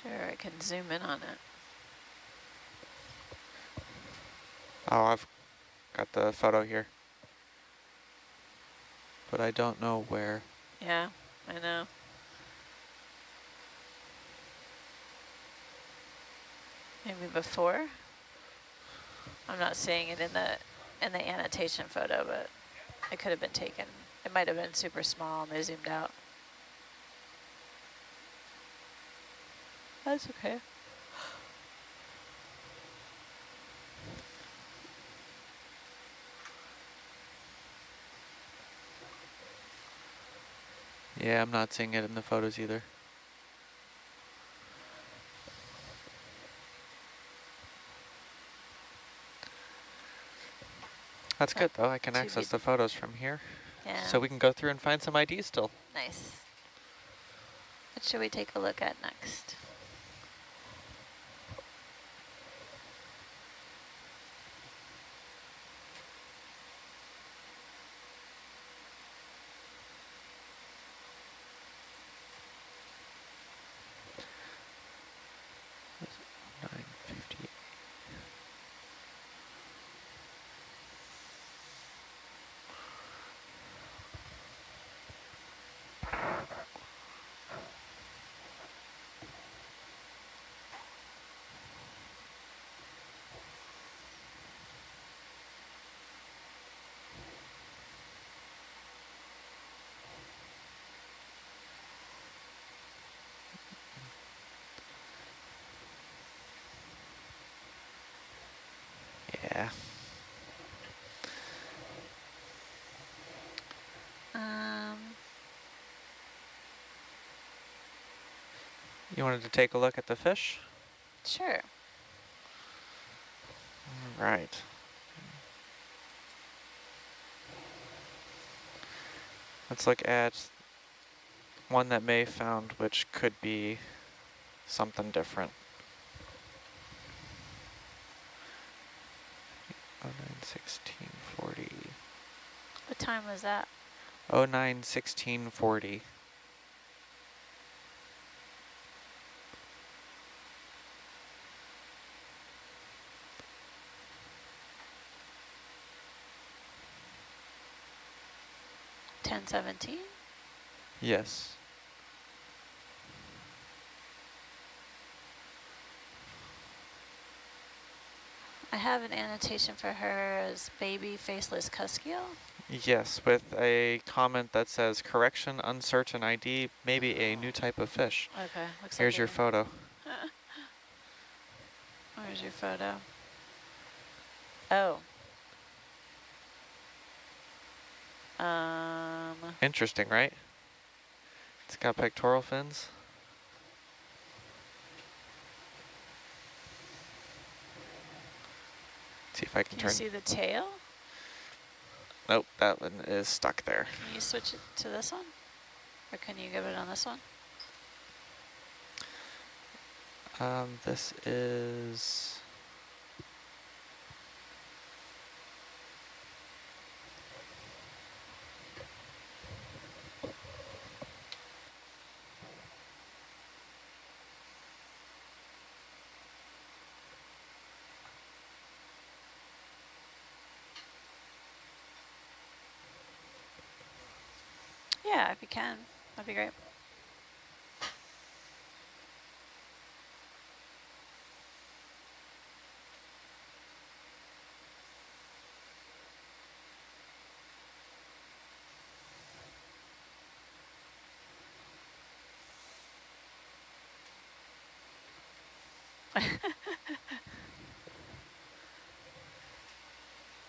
Sure, I can zoom in on it. Oh, I've got the photo here, but I don't know where. Yeah, I know. Maybe before? I'm not seeing it in the annotation photo, but it could have been taken. It might have been super small and they zoomed out. That's okay. Yeah, I'm not seeing it in the photos either. That's good though, I can To be, access the photos from here. yeah, So we can go through and find some IDs still. nice. What should we take a look at next? Yeah. Um, You wanted to take a look at the fish? sure. All right. Let's look at one that May found, which could be something different. 091640. What time was that? 091640. (10:17)? Yes. I have an annotation for her as baby faceless cuskeel. Yes, with a comment that says, correction, uncertain ID, maybe a new type of fish. Okay, looks like Here's your it. photo. Where's your photo? Oh. Interesting, right? It's got pectoral fins. See if I can Can you turn. see the tail? Nope, that one is stuck there. Can you switch it to this one? Or can you give it on this one? This is... Yeah, if you can, that'd be great.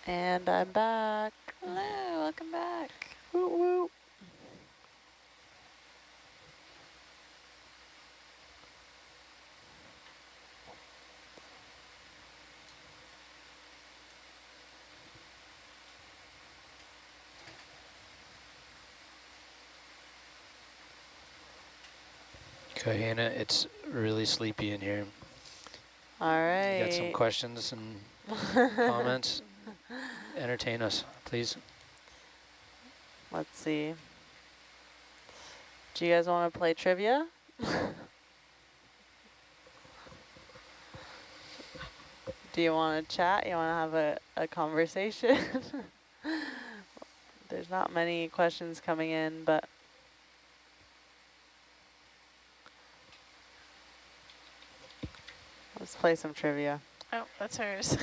And I'm back. Hello, welcome back. Woo woo. Okay, Hannah, it's really sleepy in here. All You got some right. questions and comments? Entertain us, please. Let's see. Do you guys want to play trivia? Do you want to chat? You want to have a conversation? There's not many questions coming in, but let's play some trivia. Oh, that's hers.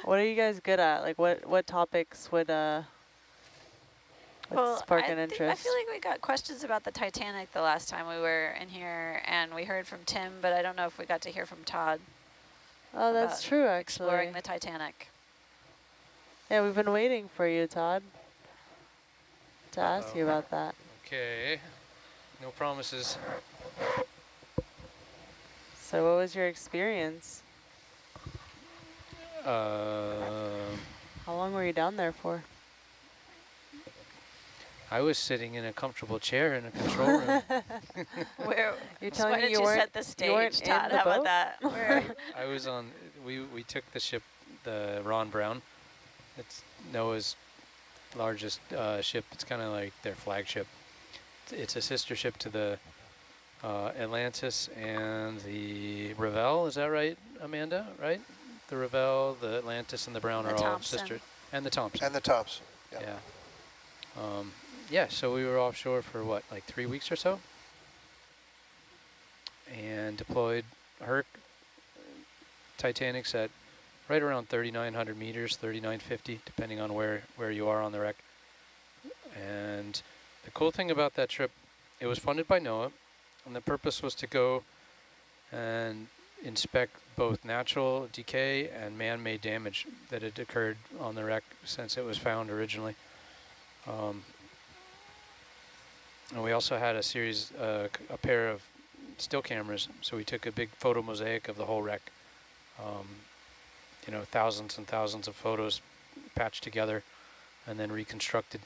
What are you guys good at? Like what topics would Well, spark an I feel interest? like we got questions about the Titanic the last time we were in here, and we heard from Tim, but I don't know if we got to hear from Todd Oh, that's about true, actually. exploring the Titanic. Yeah, we've been waiting for you, Todd, to ask you about that. Okay. No promises. So what was your experience? How long were you down there for? I was sitting in a comfortable chair in a control room. Where, You're so telling why me don't you you weren't set the stage, in Todd? the How about boat? that? Where, I was on, we took the ship, the Ron Brown. It's NOAA's largest ship. It's kind of like their flagship. It's a sister ship to the Atlantis and the Ravel. Is that right, Amanda? Right? The Ravel, the Atlantis, and the Brown The are all Thompson. sister. And the Thompson. And the tops. Yeah. Yeah. Yeah, so we were offshore for what, like 3 weeks or so? And deployed Herc Titanic's at right around 3,900 meters, 3,950, depending on where you are on the wreck. And the cool thing about that trip, it was funded by NOAA, and the purpose was to go and inspect both natural decay and man-made damage that had occurred on the wreck since it was found originally. And we also had a series, a pair of still cameras, so we took a big photo mosaic of the whole wreck. You know, thousands and thousands of photos patched together and then reconstructed.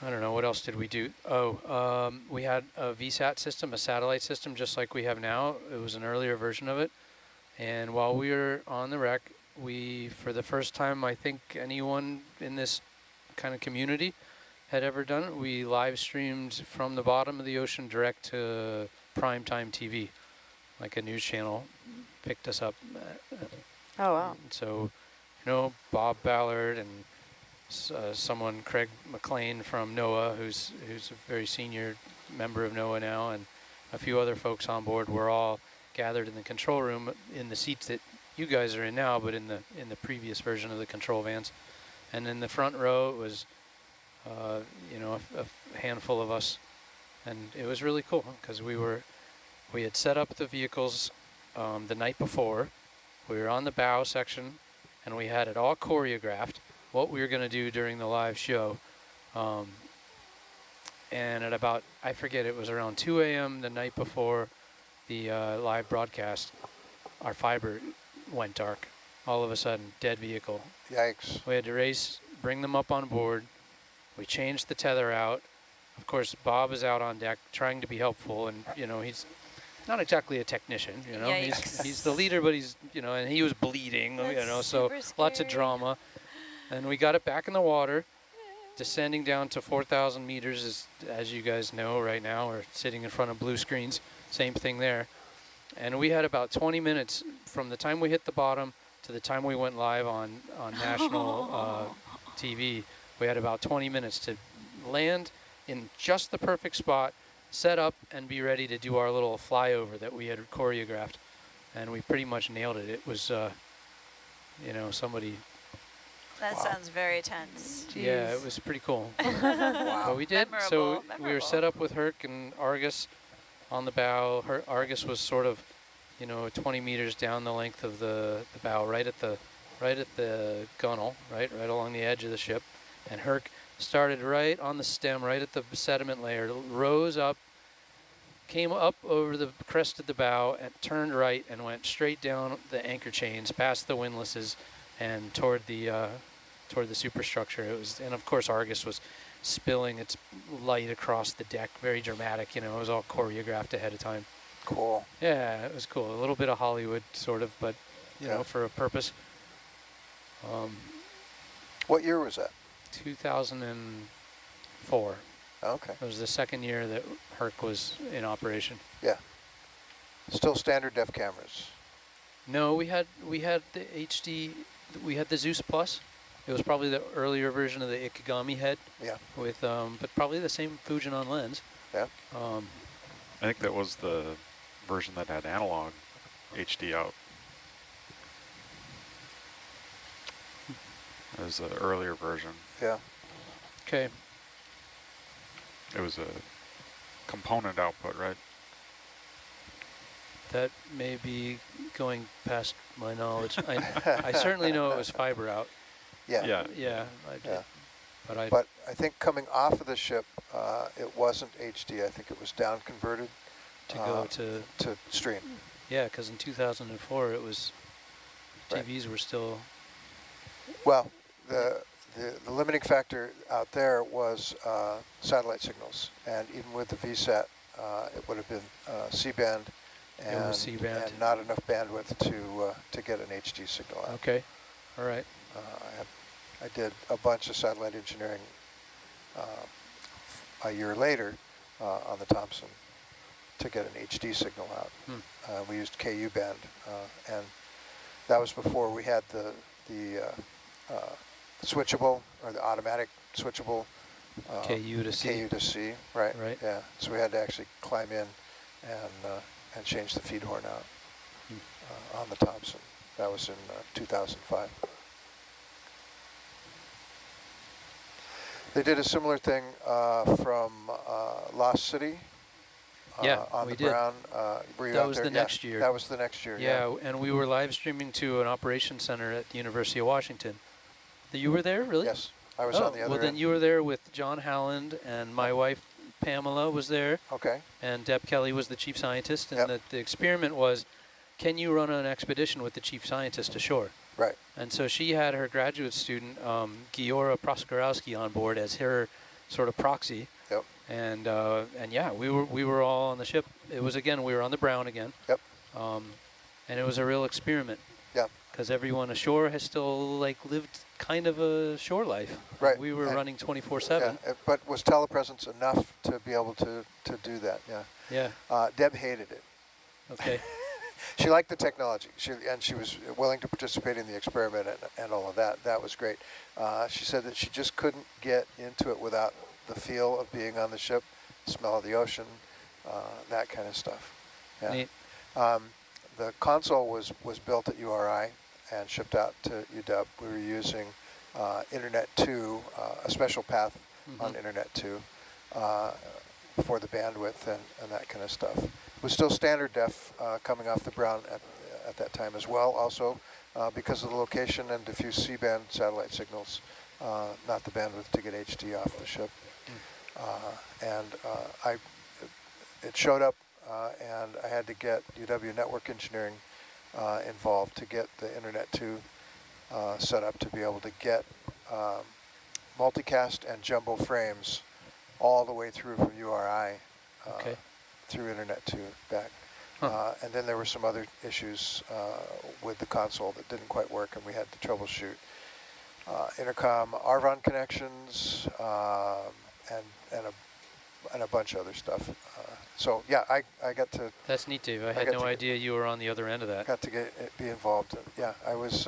I don't know, what else did we do? Oh, we had a VSAT system, a satellite system, just like we have now. It was an earlier version of it. And while we were on the wreck, we, for the first time, I think anyone in this kind of community had ever done it, we live streamed from the bottom of the ocean direct to primetime TV, like a news channel picked us up. Oh, wow. So, you know, Bob Ballard and someone, Craig McLean from NOAA, who's a very senior member of NOAA now, and a few other folks on board were all gathered in the control room in the seats that you guys are in now, but in the previous version of the control vans. And in the front row it was, you know, a handful of us, and it was really cool because we had set up the vehicles the night before. We were on the bow section, and we had it all choreographed, what we were going to do during the live show. And at about, I forget, it was around 2 a.m. the night before the live broadcast, our fiber went dark. All of a sudden, dead vehicle. Yikes. We had to race, bring them up on board. We changed the tether out. Of course, Bob is out on deck trying to be helpful, and, you know, he's not exactly a technician, you know. He's the leader, but he's, you know, and he was bleeding, you know, so lots of drama. And we got it back in the water, descending down to 4,000 meters, as you guys know right now. We're sitting in front of blue screens, same thing there. And we had about 20 minutes from the time we hit the bottom to the time we went live on national TV. We had about 20 minutes to land in just the perfect spot, set up, and be ready to do our little flyover that we had choreographed. And we pretty much nailed it. It was, you know, somebody... That sounds very tense. Jeez. Yeah, it was pretty cool. Wow. But we did. So we were set Memorable. up with Herc and Argus on the bow. Argus was sort of, you know, 20 meters down the length of the bow, right at the gunnel, right along the edge of the ship. And Herc started right on the stem, right at the sediment layer, rose up, came up over the crest of the bow, and turned right and went straight down the anchor chains, past the windlasses, and toward the superstructure. It was, and of course Argus was spilling its light across the deck, very dramatic. You know, it was all choreographed ahead of time. Cool. Yeah, it was cool. A little bit of Hollywood, sort of, but you know, for a purpose. What year was that? 2004. Okay. It was the second year that Herc was in operation. Yeah. Still standard def cameras. No, we had the HD, we had the Zeus Plus. It was probably the earlier version of the Ikegami head. Yeah. With but probably the same Fujinon lens. Yeah. I think that was the version that had analog HD out. It was the earlier version. Yeah. Okay. It was a component output, right? That may be going past my knowledge. I certainly know it was fiber out. Yeah. Yeah. Yeah, I did. Yeah. But I think coming off of the ship, it wasn't HD. I think it was down converted to go to stream. yeah, because in 2004 it was Right. TVs were still Well, the limiting factor out there was satellite signals, and even with the VSAT, it would have been C-band, It was C-band. and not enough bandwidth to get an HD signal out. okay. All right. I did a bunch of satellite engineering a year later on the Thompson to get an HD signal out. We used KU band, and that was before we had the switchable or the automatic switchable KU to C. KU to C, right? Right. Yeah. So we had to actually climb in and change the feed horn out on the Thompson. That was in 2005. They did a similar thing from Lost City. Yeah, on we the did. Brown. Were you That out was there? the Yeah, next year. That was the next year. Yeah, and we were live streaming to an operations center at the University of Washington. You were there, really? Yes, I was Oh, on the other well, then end. you were there with John Howland, and my wife Pamela was there, Okay. and Deb Kelly was the chief scientist. And Yep. the experiment was, can you run an expedition with the chief scientist ashore? Right. And so she had her graduate student, Giora Proskorowski, on board as her sort of proxy. Yep. And yeah, we were all on the ship. It was, again, we were on the Brown again. Yep. And it was a real experiment. Yeah. Because everyone ashore has still like lived kind of a shore life. Right. We were And- running 24/7. Yeah, but was telepresence enough to be able to do that? Yeah. Yeah. Deb hated it. Okay. She liked the technology. She was willing to participate in the experiment and all of that. That was great. She said that she just couldn't get into it without the feel of being on the ship, smell of the ocean, that kind of stuff. Yeah. Neat. The console was built at URI and shipped out to UW. We were using Internet 2, a special path on Internet 2 for the bandwidth and that kind of stuff. It was still standard def coming off the Brown at that time as well, also because of the location and diffuse C-band satellite signals, not the bandwidth to get HD off the ship. It showed up and I had to get UW Network Engineering involved to get the Internet 2 set up to be able to get multicast and jumbo frames all the way through from URI Okay. through Internet 2 back. Huh. And then there were some other issues with the console that didn't quite work, and we had to troubleshoot intercom RVON connections and a bunch of other stuff. So yeah, I got to That's neat, Dave. I had got no to- idea you were on the other end of that. be involved. And yeah, I was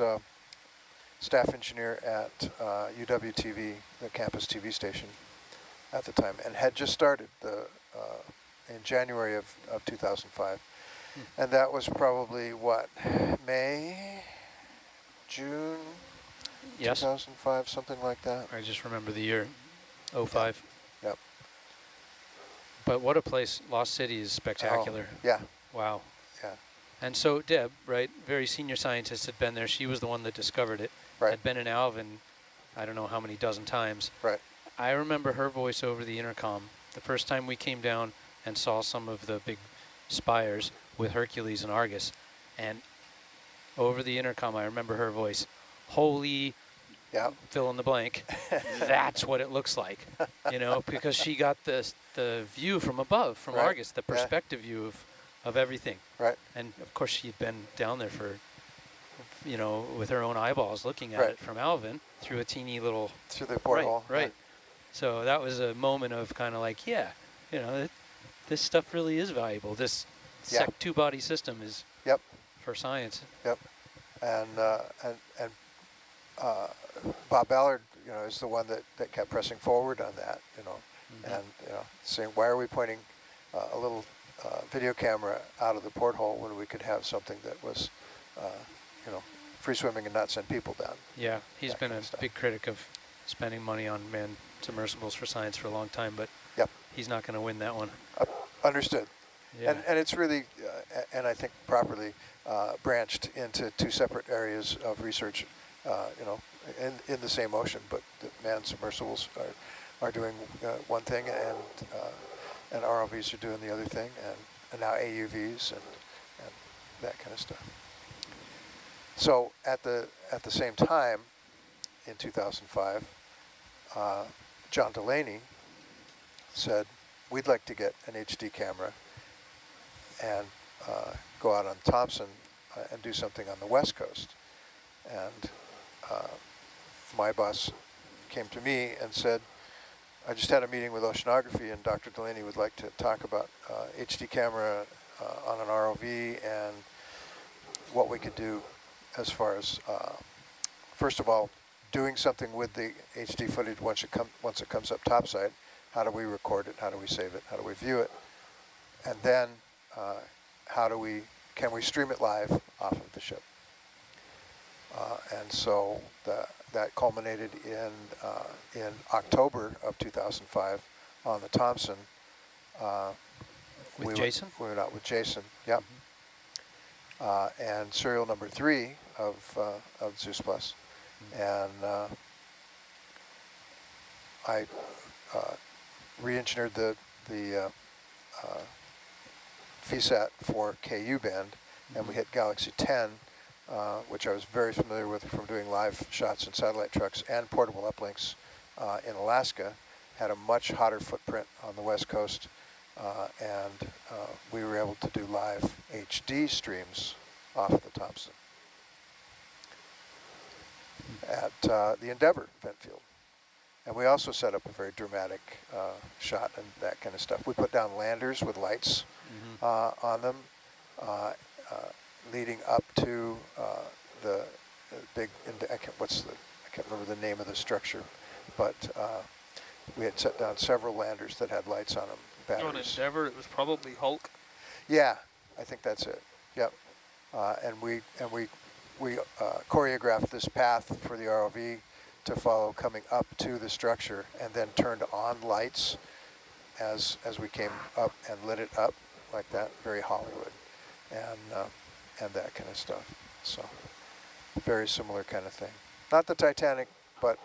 staff engineer at UW TV, the campus TV station at the time, and had just started in January of 2005. And that was probably what, May, June, Yes. 2005, something like that. I just remember the year, 05. Yep. But what a place. Lost City is spectacular. Oh, yeah, Wow. yeah, And so Deb, right, very senior scientist, had been there. She was the one that discovered it. right, Had been in Alvin, I don't know how many dozen times. right. I remember her voice over the intercom the first time we came down and saw some of the big spires with Hercules and Argus. And over the intercom, I remember her voice, holy, Yeah, fill in the blank, that's what it looks like, you know, because she got the view from above, from Right. Argus, the Yeah. perspective view of everything. right, And of course she'd been down there for, you know, with her own eyeballs looking at Right. it from Alvin through a teeny little, through the porthole. right. So that was a moment of kind of like, yeah, you know, this stuff really is valuable. This Yeah. two-body system is Yep. for science. Yep. And Bob Ballard, is the one that kept pressing forward on that, and saying, why are we pointing a little video camera out of the porthole when we could have something that was, free swimming and not send people down? Yeah, he's That been kind a of stuff. big critic of spending money on manned submersibles for science for a long time, but Yep. he's not going to win that one. Understood. Yeah. And it's really, and I think properly branched into two separate areas of research, in the same ocean, but the manned submersibles are doing one thing, and ROVs are doing the other thing, and now AUVs and that kind of stuff. So at the same time, in 2005, John Delaney said, we'd like to get an HD camera and go out on Thompson and do something on the West Coast. And my boss came to me and said, I just had a meeting with oceanography, and Dr. Delaney would like to talk about HD camera on an ROV and what we could do as far as, first of all, doing something with the HD footage once it comes up topside. How do we record it? How do we save it? How do we view it? And then can we stream it live off of the ship? And so that culminated in October of 2005 on the Thompson. With Jason? We went out with Jason, yep. And serial number 3 of Zeus Plus. And I re-engineered the VSAT for KU band, and we hit Galaxy 10, which I was very familiar with from doing live shots in satellite trucks and portable uplinks in Alaska. Had a much hotter footprint on the West Coast, and we were able to do live HD streams off of the Thompson at the Endeavour vent field. And we also set up a very dramatic shot and that kind of stuff. We put down landers with lights on them, leading up to the big. I can't remember the name of the structure, but we had set down several landers that had lights on them. Batteries. On Endeavour, it was probably Hulk. Yeah, I think that's it. Yep. And we choreographed this path for the ROV to follow coming up to the structure, and then turned on lights as we came up and lit it up like that, very Hollywood, and that kind of stuff. So very similar kind of thing. Not the Titanic, but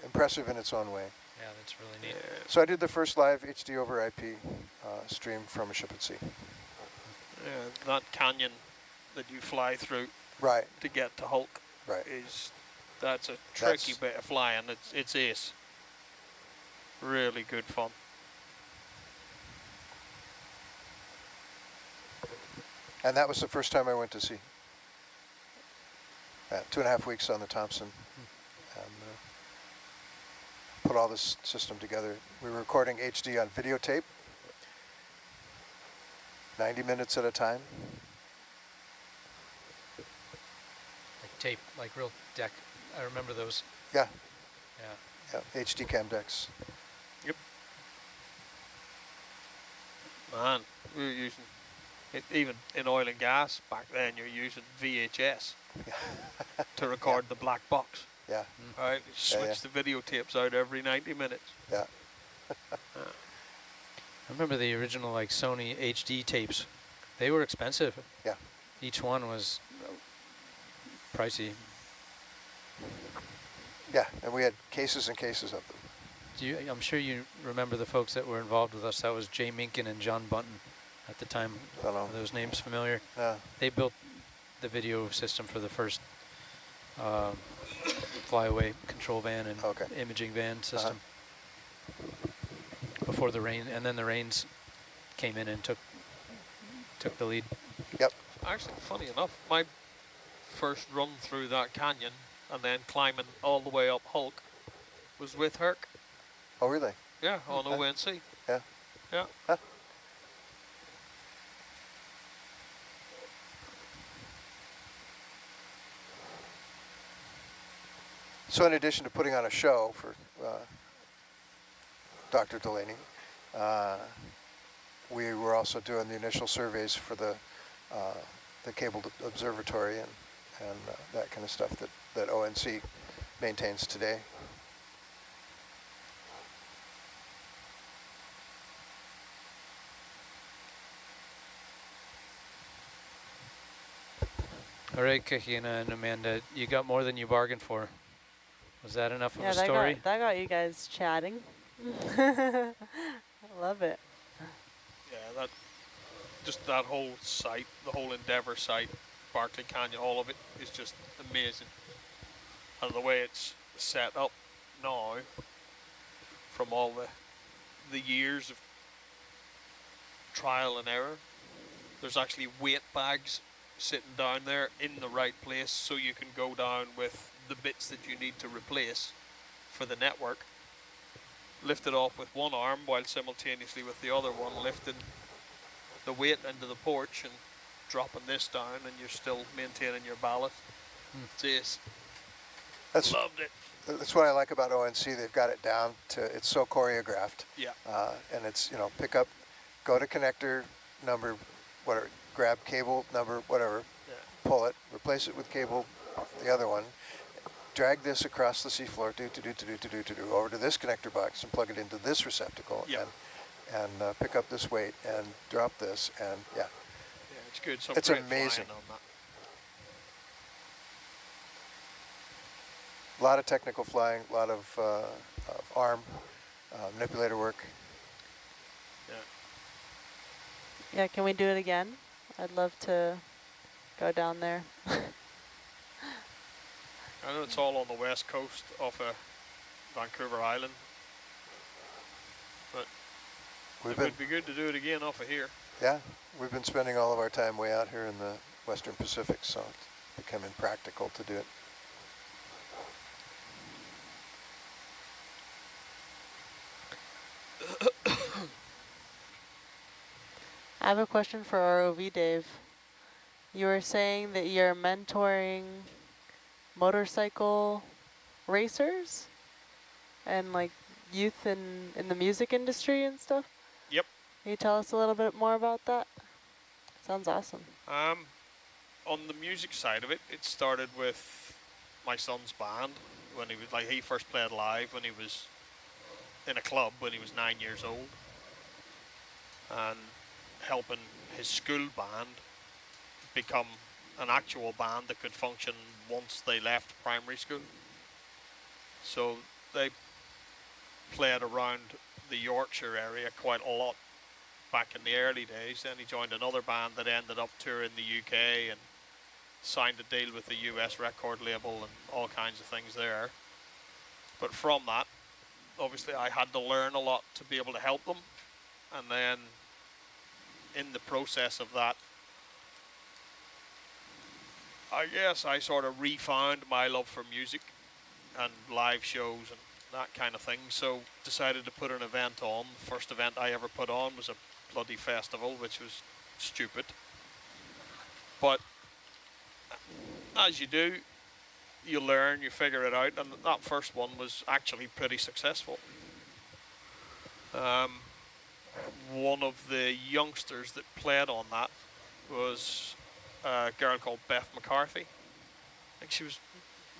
impressive in its own way. Yeah, that's really neat. So I did the first live HD over IP stream from a ship at sea. That canyon that you fly through Right. to get to Hulk Right. that's a tricky bit of flying. It's ace. Really good fun. And that was the first time I went to sea. 2.5 weeks on the Thompson, and put all this system together. We were recording HD on videotape, 90 minutes at a time. Like tape, like real deck. I remember those. Yeah. Yeah. Yeah, HD cam decks. Yep. Man, we were using it even in oil and gas back then. You're using VHS to record the black box. Yeah. Right, you switch the videotapes out every 90 minutes. Yeah. I remember the original like Sony HD tapes. They were expensive. Yeah. Each one was pricey. Yeah, and we had cases and cases of them. I'm sure you remember the folks that were involved with us. That was Jay Minkin and John Bunton at the time. Don't know. Are those names familiar? Yeah. They built the video system for the first flyaway control van and imaging van system before the rain, and then the rains came in and took the lead. Yep. Actually, funny enough, my first run through that canyon and then climbing all the way up Hulk was with Herc. Oh, really? Yeah, on ONC. Yeah. Yeah. Huh. So in addition to putting on a show for Dr. Delaney, we were also doing the initial surveys for the cabled observatory and that kind of stuff that ONC maintains today. All right, Kahina and Amanda, you got more than you bargained for. Was that enough of a story? That got you guys chatting. I love it. Yeah, just that whole site, the whole Endeavour site, Barkley Canyon, all of it is just amazing. And the way it's set up now, from all the years of trial and error, there's actually weight bags sitting down there in the right place, so you can go down with the bits that you need to replace for the network, lift it off with one arm while simultaneously with the other one lifting the weight into the porch and dropping this down, and you're still maintaining your ballast. Jeez. Loved it. That's what I like about ONC. They've got it down to, it's so choreographed. Yeah. And it's, pick up, go to connector number, whatever, grab cable number, whatever, pull it, replace it with cable, the other one, drag this across the seafloor, over to this connector box and plug it into this receptacle, and pick up this weight and drop this, and yeah. Yeah, it's good. Some it's great amazing. flying on that. A lot of technical flying, a lot of arm manipulator work. Yeah, can we do it again? I'd love to go down there. I know it's all on the west coast off of Vancouver Island, but it would be good to do it again off of here. Yeah, we've been spending all of our time way out here in the Western Pacific, so it's become impractical to do it. I have a question for ROV Dave. You were saying that you're mentoring motorcycle racers and like youth in the music industry and stuff? Yep. Can you tell us a little bit more about that? Sounds awesome. On the music side of it, it started with my son's band when he was he first played live when he was in a club when he was 9 years old, and helping his school band become an actual band that could function once they left primary school. So they played around the Yorkshire area quite a lot back in the early days. Then he joined another band that ended up touring the UK and signed a deal with the US record label and all kinds of things there. But from that, obviously I had to learn a lot to be able to help them. And then in the process of that, I guess I sort of refound my love for music and live shows and that kind of thing. So decided to put an event on. The first event I ever put on was a bloody festival, which was stupid. But as you do, you learn, you figure it out, and that first one was actually pretty successful. One of the youngsters that played on that was a girl called Beth McCarthy. I think she was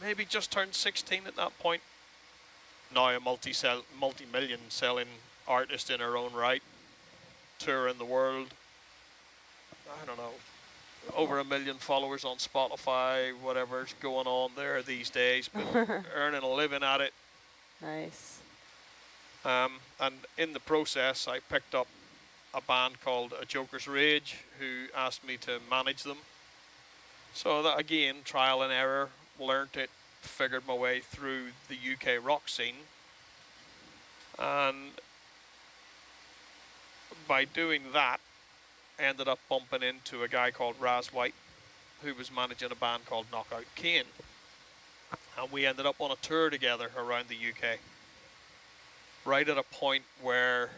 maybe just turned 16 at that point. Now a multi-million selling artist in her own right, touring the world. I don't know, over 1 million followers on Spotify, whatever's going on there these days, but earning a living at it. Nice. And in the process, I picked up a band called A Joker's Rage, who asked me to manage them. So that, again, trial and error, learnt it, figured my way through the UK rock scene. And by doing that, ended up bumping into a guy called Raz White, who was managing a band called Knockout Kane. And we ended up on a tour together around the UK. Right at a point where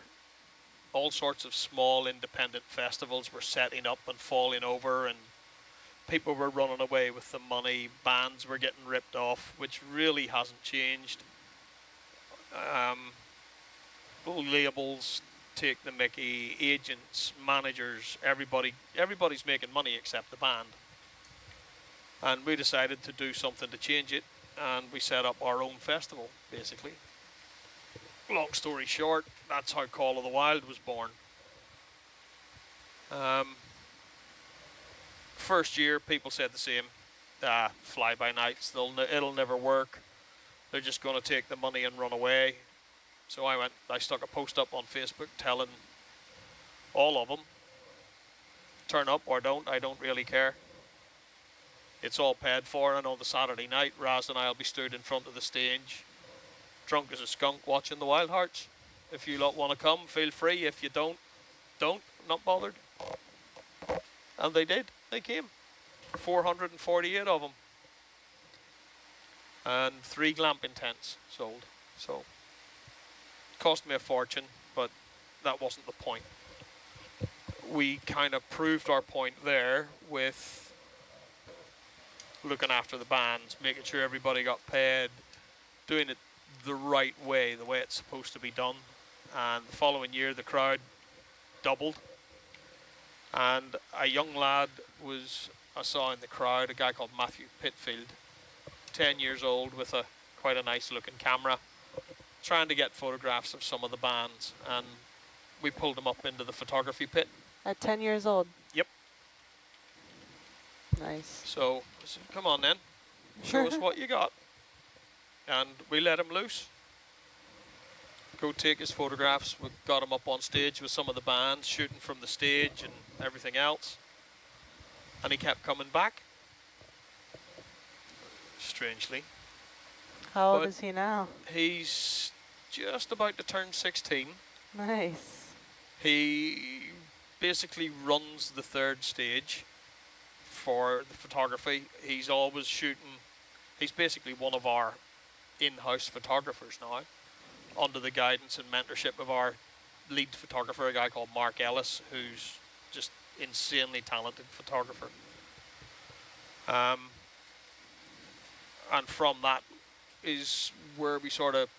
all sorts of small independent festivals were setting up and falling over, and people were running away with the money, bands were getting ripped off, which really hasn't changed. Labels take the mickey, agents, managers, everybody's making money except the band. And we decided to do something to change it, and we set up our own festival, basically. Long story short, that's how Call of the Wild was born. First year, people said the same. Fly-by-nights, it'll never work. They're just going to take the money and run away. So I stuck a post up on Facebook telling all of them, turn up or don't, I don't really care. It's all paid for, and on the Saturday night, Raz and I will be stood in front of the stage, drunk as a skunk, watching the Wild Hearts. If you lot want to come, feel free. If you don't, not bothered. And they did. They came. 448 of them. And 3 glamping tents sold. So, cost me a fortune, but that wasn't the point. We kind of proved our point there with looking after the bands, making sure everybody got paid, doing it the right way, the way it's supposed to be done. And the following year, the crowd doubled. And a young lad I saw in the crowd, a guy called Matthew Pitfield, 10 years old with quite a nice looking camera, trying to get photographs of some of the bands. And we pulled him up into the photography pit. At 10 years old? Yep. Nice. So I said, come on then, show us what you got. And we let him loose. Go take his photographs. We got him up on stage with some of the bands, shooting from the stage and everything else. And he kept coming back. Strangely. How old is he now? He's just about to turn 16. Nice. He basically runs the 3rd stage for the photography. He's always shooting. He's basically one of our in-house photographers now, under the guidance and mentorship of our lead photographer, a guy called Mark Ellis, who's just insanely talented photographer. And from that is where we sort of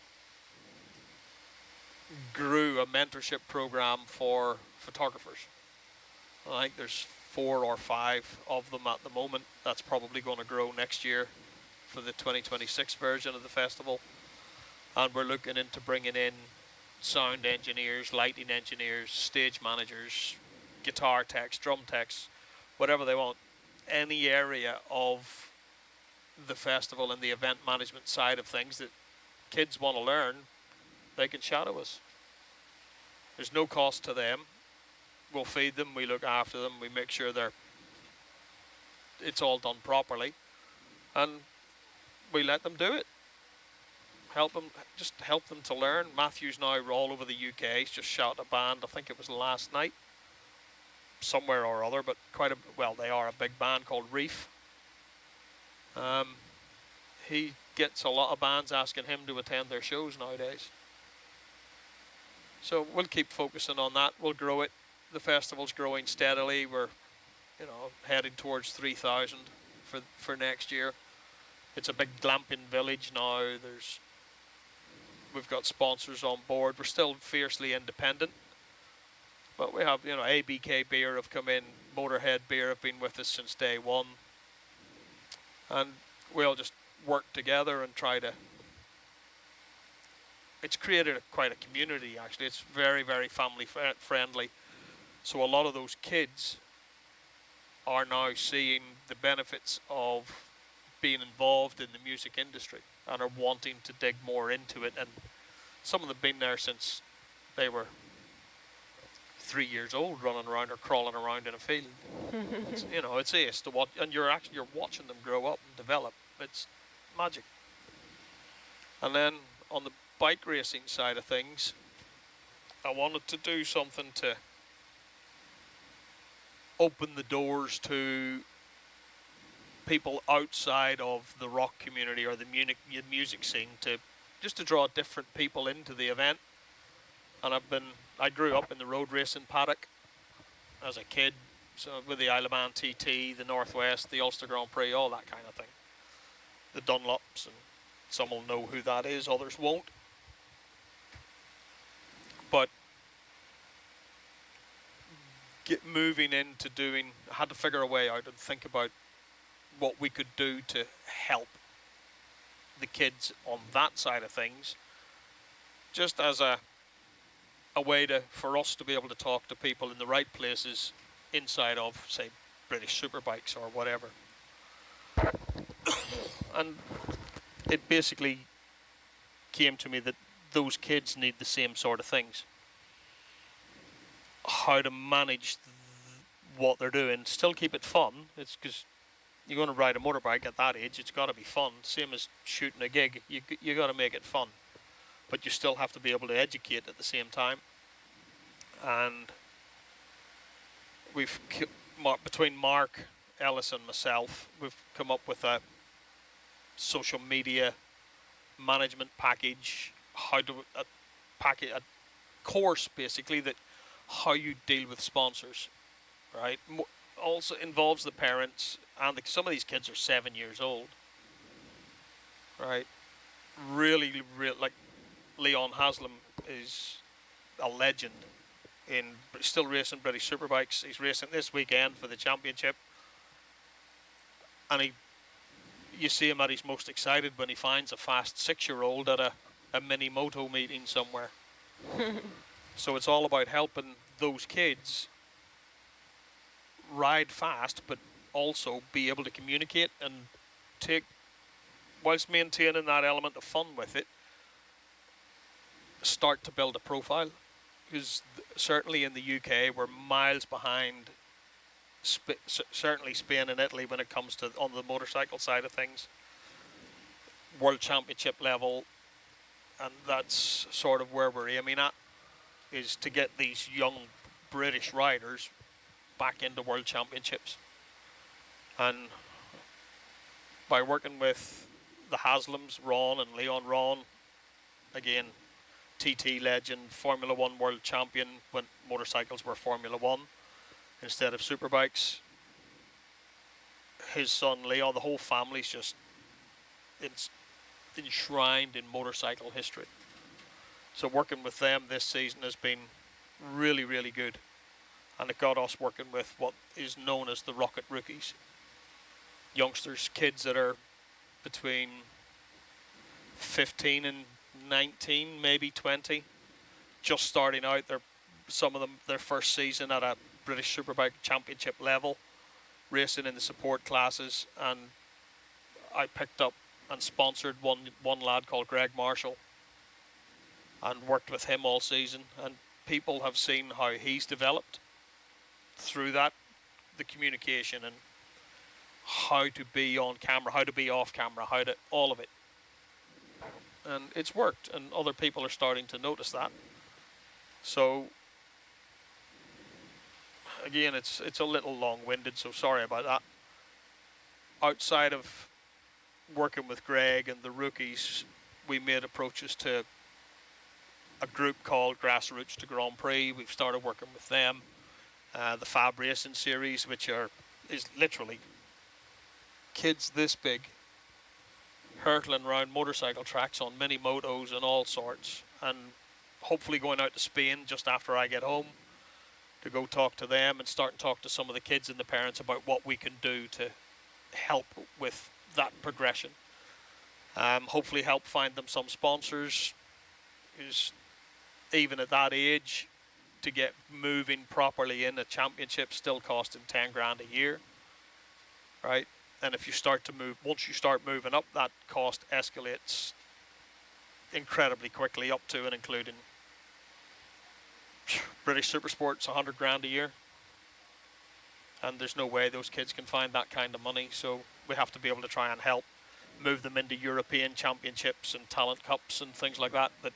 grew a mentorship program for photographers. I think there's 4 or 5 of them at the moment. That's probably going to grow next year for the 2026 version of the festival. And we're looking into bringing in sound engineers, lighting engineers, stage managers, guitar techs, drum techs, whatever they want. Any area of the festival and the event management side of things that kids want to learn, they can shadow us. There's no cost to them. We'll feed them, we look after them, we make sure it's all done properly, and we let them do it. Just help them to learn. Matthew's now all over the UK. He's just shot a band, I think it was last night, somewhere or other, but they are a big band called Reef. He gets a lot of bands asking him to attend their shows nowadays. So we'll keep focusing on that. We'll grow it. The festival's growing steadily. We're, heading towards 3,000 for next year. It's a big glamping village now. We've got sponsors on board. We're still fiercely independent, but we have, ABK Beer have come in, Motorhead Beer have been with us since day one, and we all just work together and try to. It's created quite a community, actually. It's very, very family friendly. So a lot of those kids are now seeing the benefits of being involved in the music industry and are wanting to dig more into it. And some of them have been there since they were 3 years old, running around or crawling around in a field. It's ace to watch, and you're watching them grow up and develop. It's magic. And then on the bike racing side of things, I wanted to do something to open the doors to people outside of the rock community or the music scene, to draw different people into the event. And I grew up in the road racing paddock as a kid, So with the Isle of Man TT, the Northwest, the Ulster Grand Prix, all that kind of thing. The Dunlops, and some will know who that is, others won't. But moving into doing, I had to figure a way out and think about what we could do to help the kids on that side of things, just as a way for us to be able to talk to people in the right places inside of, say, British Superbikes or whatever. And it basically came to me that those kids need the same sort of things. How to manage what they're doing, still keep it fun. It's because you're going to ride a motorbike at that age, it's got to be fun. Same as shooting a gig, you got to make it fun. But you still have to be able to educate at the same time. And we've, between Mark, Ellis and myself, we've come up with a social media management package, how to a course basically that how you deal with sponsors, right? Also involves the parents, and some of these kids are 7 years old, right? Really, like Leon Haslam is a legend in still racing British Superbikes. He's racing this weekend for the championship, and you see him at his most excited when he finds a fast 6-year-old at a mini moto meeting somewhere. So it's all about helping those kids ride fast, but also be able to communicate and take, whilst maintaining that element of fun with it, start to build a profile. Because certainly in the UK, we're miles behind certainly Spain and Italy when it comes to on the motorcycle side of things. World Championship level, and that's sort of where we're aiming at, is to get these young British riders back into World Championships. And by working with the Haslams, Ron and Leon Ron, again, TT legend, Formula One world champion when motorcycles were Formula One instead of superbikes. His son Leon, the whole family's just enshrined in motorcycle history. So working with them this season has been really, really good. And it got us working with what is known as the Rocket Rookies. Youngsters, kids that are between 15 and 19, maybe 20, just starting out. Some of them their first season at a British Superbike Championship level, racing in the support classes. And I picked up and sponsored one lad called Greg Marshall and worked with him all season. And people have seen how he's developed through that, the communication and how to be on camera, how to be off camera, all of it. And it's worked, and other people are starting to notice that. So again, it's a little long-winded, so sorry about that. Outside of working with Greg and the rookies, we made approaches to a group called Grassroots to Grand Prix. We've started working with them. The Fab Racing series, which is literally kids this big hurtling around motorcycle tracks on mini motos and all sorts, and hopefully going out to Spain just after I get home to go talk to them and start and talk to some of the kids and the parents about what we can do to help with that progression. Hopefully help find them some sponsors, because even at that age, to get moving properly in a championship still costing 10 grand a year, right? And if you start to move, once you start moving up, that cost escalates incredibly quickly up to and including British Supersport's 100 grand a year. And there's no way those kids can find that kind of money. So we have to be able to try and help move them into European championships and talent cups and things like that, that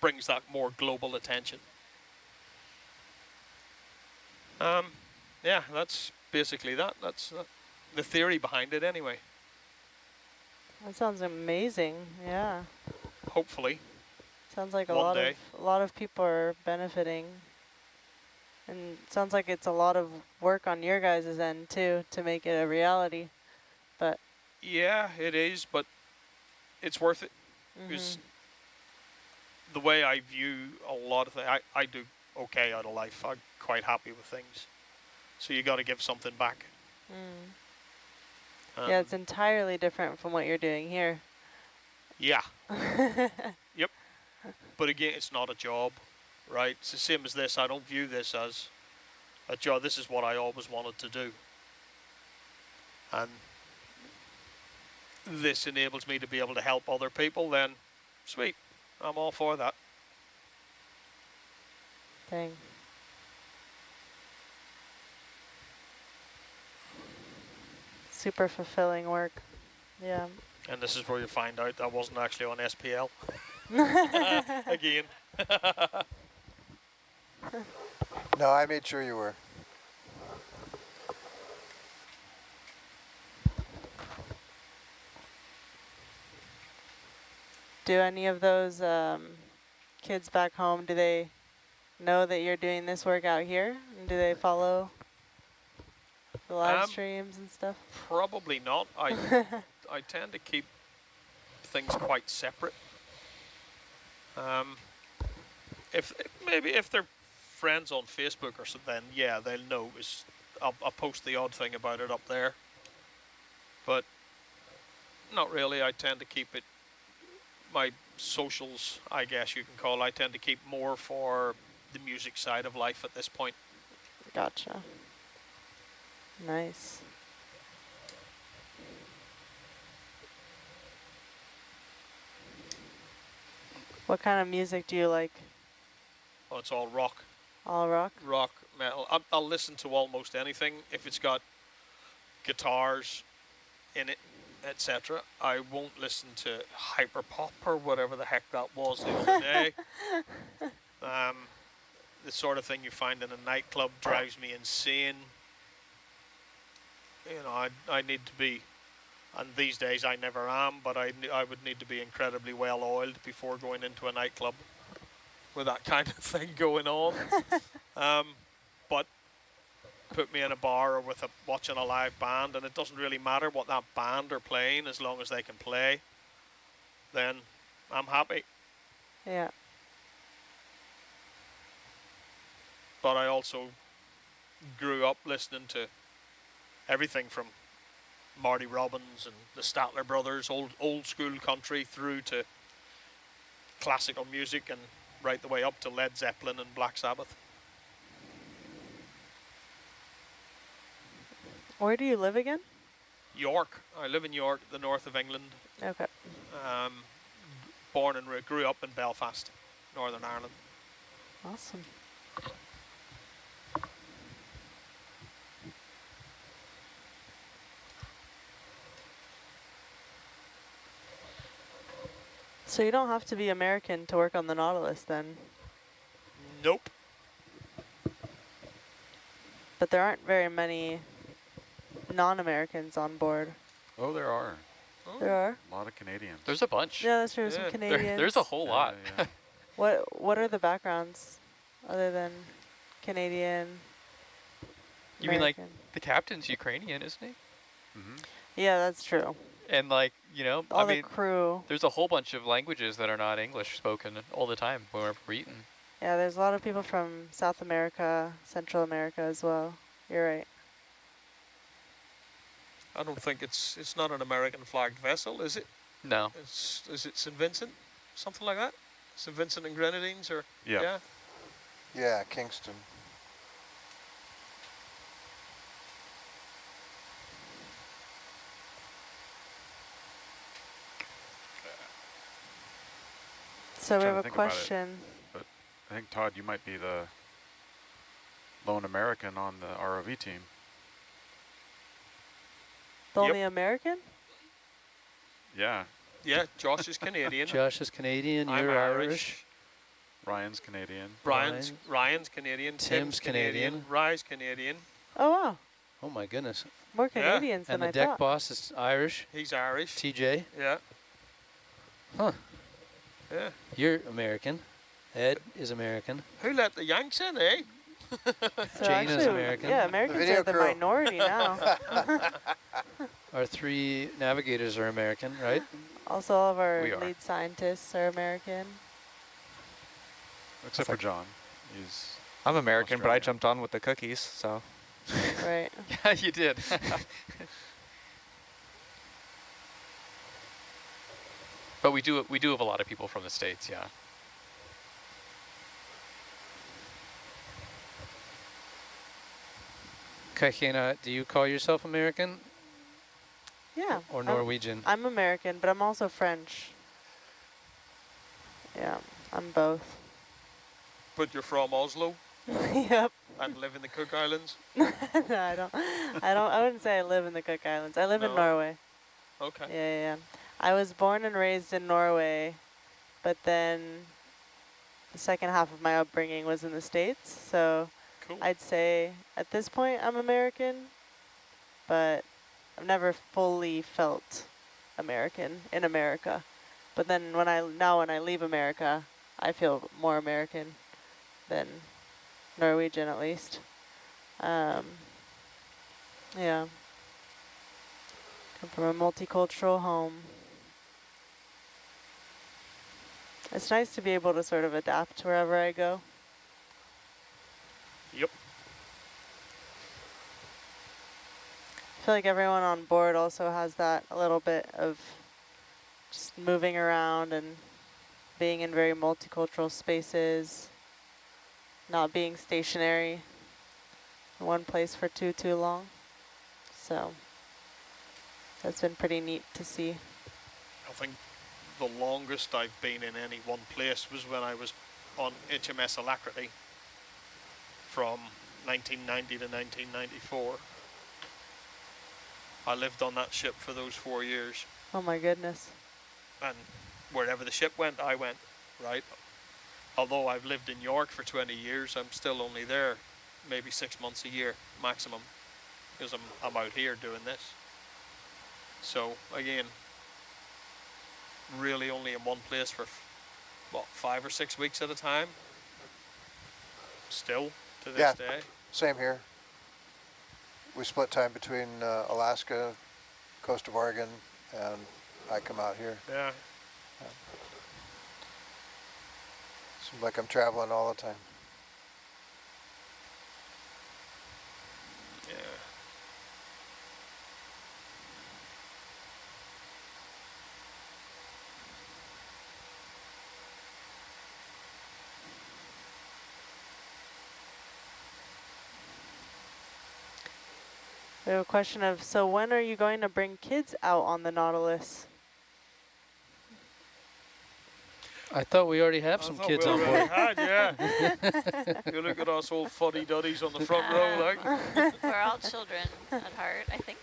brings that more global attention. Yeah, that's basically that. That's the theory behind it anyway. That sounds amazing. Yeah. Hopefully. Sounds like a One lot day. of people are benefiting. And it sounds like it's a lot of work on your guys' end too to make it a reality. But Yeah, it is, but it's worth it. Because the way I view a lot of things, I do okay out of life. I'm quite happy with things. So you got to give something back. yeah, it's entirely different from what you're doing here. Yeah. Yep. But again, it's not a job, right? It's the same as this. I don't view this as a job. This is what I always wanted to do. And this enables me to be able to help other people, then sweet. I'm all for that. Dang. Super fulfilling work. Yeah. And this is where you find out I wasn't actually on SPL. Again. No, I made sure you were. Do any of those kids back home, do they know that you're doing this work out here? And do they follow the live streams and stuff? Probably not. I tend to keep things quite separate. If they're friends on Facebook or something, then yeah, they'll know. I'll post the odd thing about it up there. But not really. I tend to keep it, my socials, I guess you can call, I tend to keep more for the music side of life at this point. Gotcha. Nice. What kind of music do you like? Well, it's all rock. All rock? Rock, metal. I'll listen to almost anything if it's got guitars in it, etc. I won't listen to hyperpop or whatever the heck that was the other day. The sort of thing you find in a nightclub drives me insane. You know, I need to be, and these days I never am, but I would need to be incredibly well oiled before going into a nightclub with that kind of thing going on. But put me in a bar or with watching a live band, and it doesn't really matter what that band are playing as long as they can play, then I'm happy. Yeah. But I also grew up listening to everything from Marty Robbins and the Statler Brothers, old school country, through to classical music and right the way up to Led Zeppelin and Black Sabbath. Where do you live again? York. I live in York, the north of England. Okay. Born and grew up in Belfast, Northern Ireland. Awesome. So you don't have to be American to work on the Nautilus then? Nope. But there aren't very many non-Americans on board. Oh, there are. Oh. There are? A lot of Canadians. There's a bunch. Yeah, that's true. Yeah. Some Canadians. There's a whole lot. Yeah. What are the backgrounds other than Canadian? You mean like American? the captain's Ukrainian, isn't he? Mm-hmm. Yeah, that's true. And like, you know, All I the mean, crew. there's a whole bunch of languages that are not English spoken all the time when we're eating. Yeah, there's a lot of people from South America, Central America as well. You're right. I don't think it's not an American flagged vessel, is it? No. Is it St. Vincent? Something like that? St. Vincent and Grenadines, or Yeah. Yeah, Kingston. So we trying have to a think about it. question. But I think, Todd, you might be the lone American on the ROV team. The Yep. only American? Yeah. Yeah, Josh is Canadian. Josh is Canadian, I'm you're Irish. Ryan's Canadian. Ryan's Canadian. Tim's Canadian. Rye's Canadian. Oh, wow. Oh my goodness. More Yeah. Canadians And than the I deck thought. boss is Irish. He's Irish. TJ, Yeah. Huh. Yeah. You're American. Ed is American. Who let the Yanks in, eh? So Jane is actually, American. yeah, Americans video are the crew. minority now. Our 3 navigators are American, right? Also, all of our We are. lead scientists are American. Except for like- John. He's I'm American, but I Australian. jumped on with the cookies, so. Right. Yeah, you did. But we do have a lot of people from the States, yeah. Kahina, do you call yourself American Yeah. or Norwegian? I'm American, but I'm also French. Yeah, I'm both. But you're from Oslo Yep. and live in the Cook Islands? No, I wouldn't say I live in the Cook Islands. I live in No. Norway. Okay. Yeah. I was born and raised in Norway, but then the second half of my upbringing was in the States. So Cool. I'd say at this point I'm American, but I've never fully felt American in America. But then when I leave America, I feel more American than Norwegian, at least. Yeah. Come from a multicultural home. It's nice to be able to sort of adapt wherever I go. Yep. I feel like everyone on board also has that a little bit of just moving around and being in very multicultural spaces, not being stationary in one place for too long. So that's been pretty neat to see. I think the longest I've been in any one place was when I was on HMS Alacrity from 1990 to 1994. I lived on that ship for those 4 years, Oh my goodness. and wherever the ship went, I went, right? Although I've lived in York for 20 years, I'm still only there maybe 6 months a year maximum, because I'm out here doing this. So again, really only in one place for, what, 5 or 6 weeks at a time? Still, to this Yeah. day. Same here. We split time between Alaska, coast of Oregon, and I come out here. Yeah. Seems like I'm traveling all the time. Yeah. We have a question of, so when are you going to bring kids out on the Nautilus? I thought we already have some kids on board. Yeah. You look at us old fuddy-duddies on the front row, like. We're all children at heart, I think.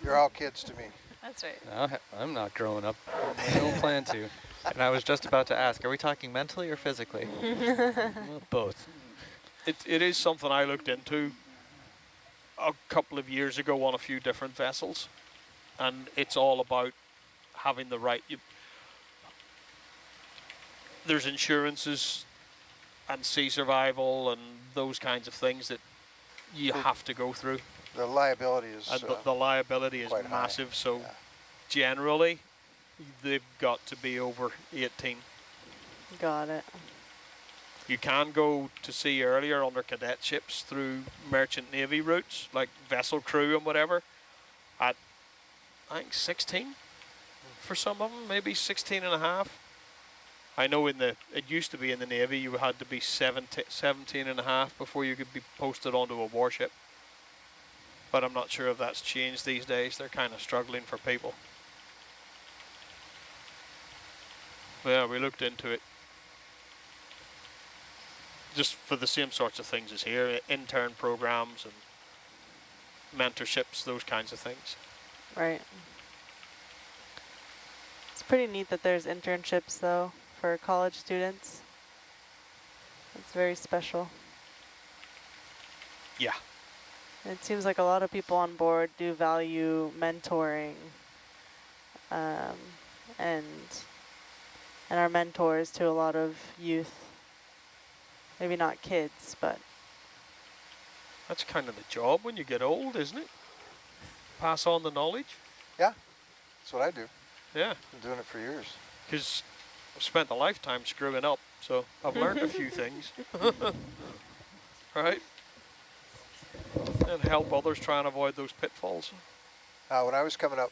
You're all kids to me. That's right. I'm not growing up. I don't plan to. And I was just about to ask, are we talking mentally or physically? Well, both. It is something I looked into a couple of years ago on a few different vessels, and it's all about having the right. There's insurances and sea survival and those kinds of things that you have to go through, The liability is and the liability is quite high. massive. So Yeah. generally, they've got to be over 18. Got it. You can go to sea earlier under cadetships through merchant navy routes, like vessel crew and whatever, at, I think, 16 for some of them, maybe 16 and a half. I know it used to be in the Navy, you had to be 17 and a half before you could be posted onto a warship. But I'm not sure if that's changed these days. They're kind of struggling for people. Yeah, we looked into it. Just for the same sorts of things as here, intern programs and mentorships, those kinds of things. Right. It's pretty neat that there's internships, though, for college students. It's very special. Yeah. It seems like a lot of people on board do value mentoring, and are mentors to a lot of youth. Maybe not kids, but That's kind of the job when you get old, isn't it? Pass on the knowledge. Yeah, that's what I do. Yeah. Been doing it for years. Because I've spent a lifetime screwing up, so I've learned a few things. Right? And help others try and avoid those pitfalls. When I was coming up,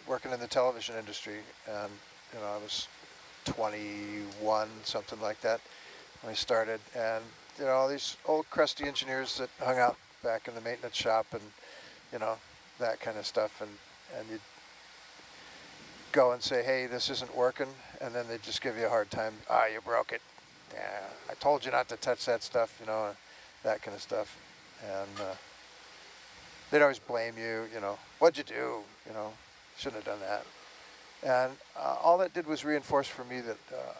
working in the television industry, and I was 21, something like that, when I started, and all these old crusty engineers that hung out back in the maintenance shop, and that kind of stuff, and you'd go and say, hey, this isn't working, and then they'd just give you a hard time. You broke it. Yeah, I told you not to touch that stuff, that kind of stuff. And they'd always blame you, what'd you do? Shouldn't have done that. And all that did was reinforce for me that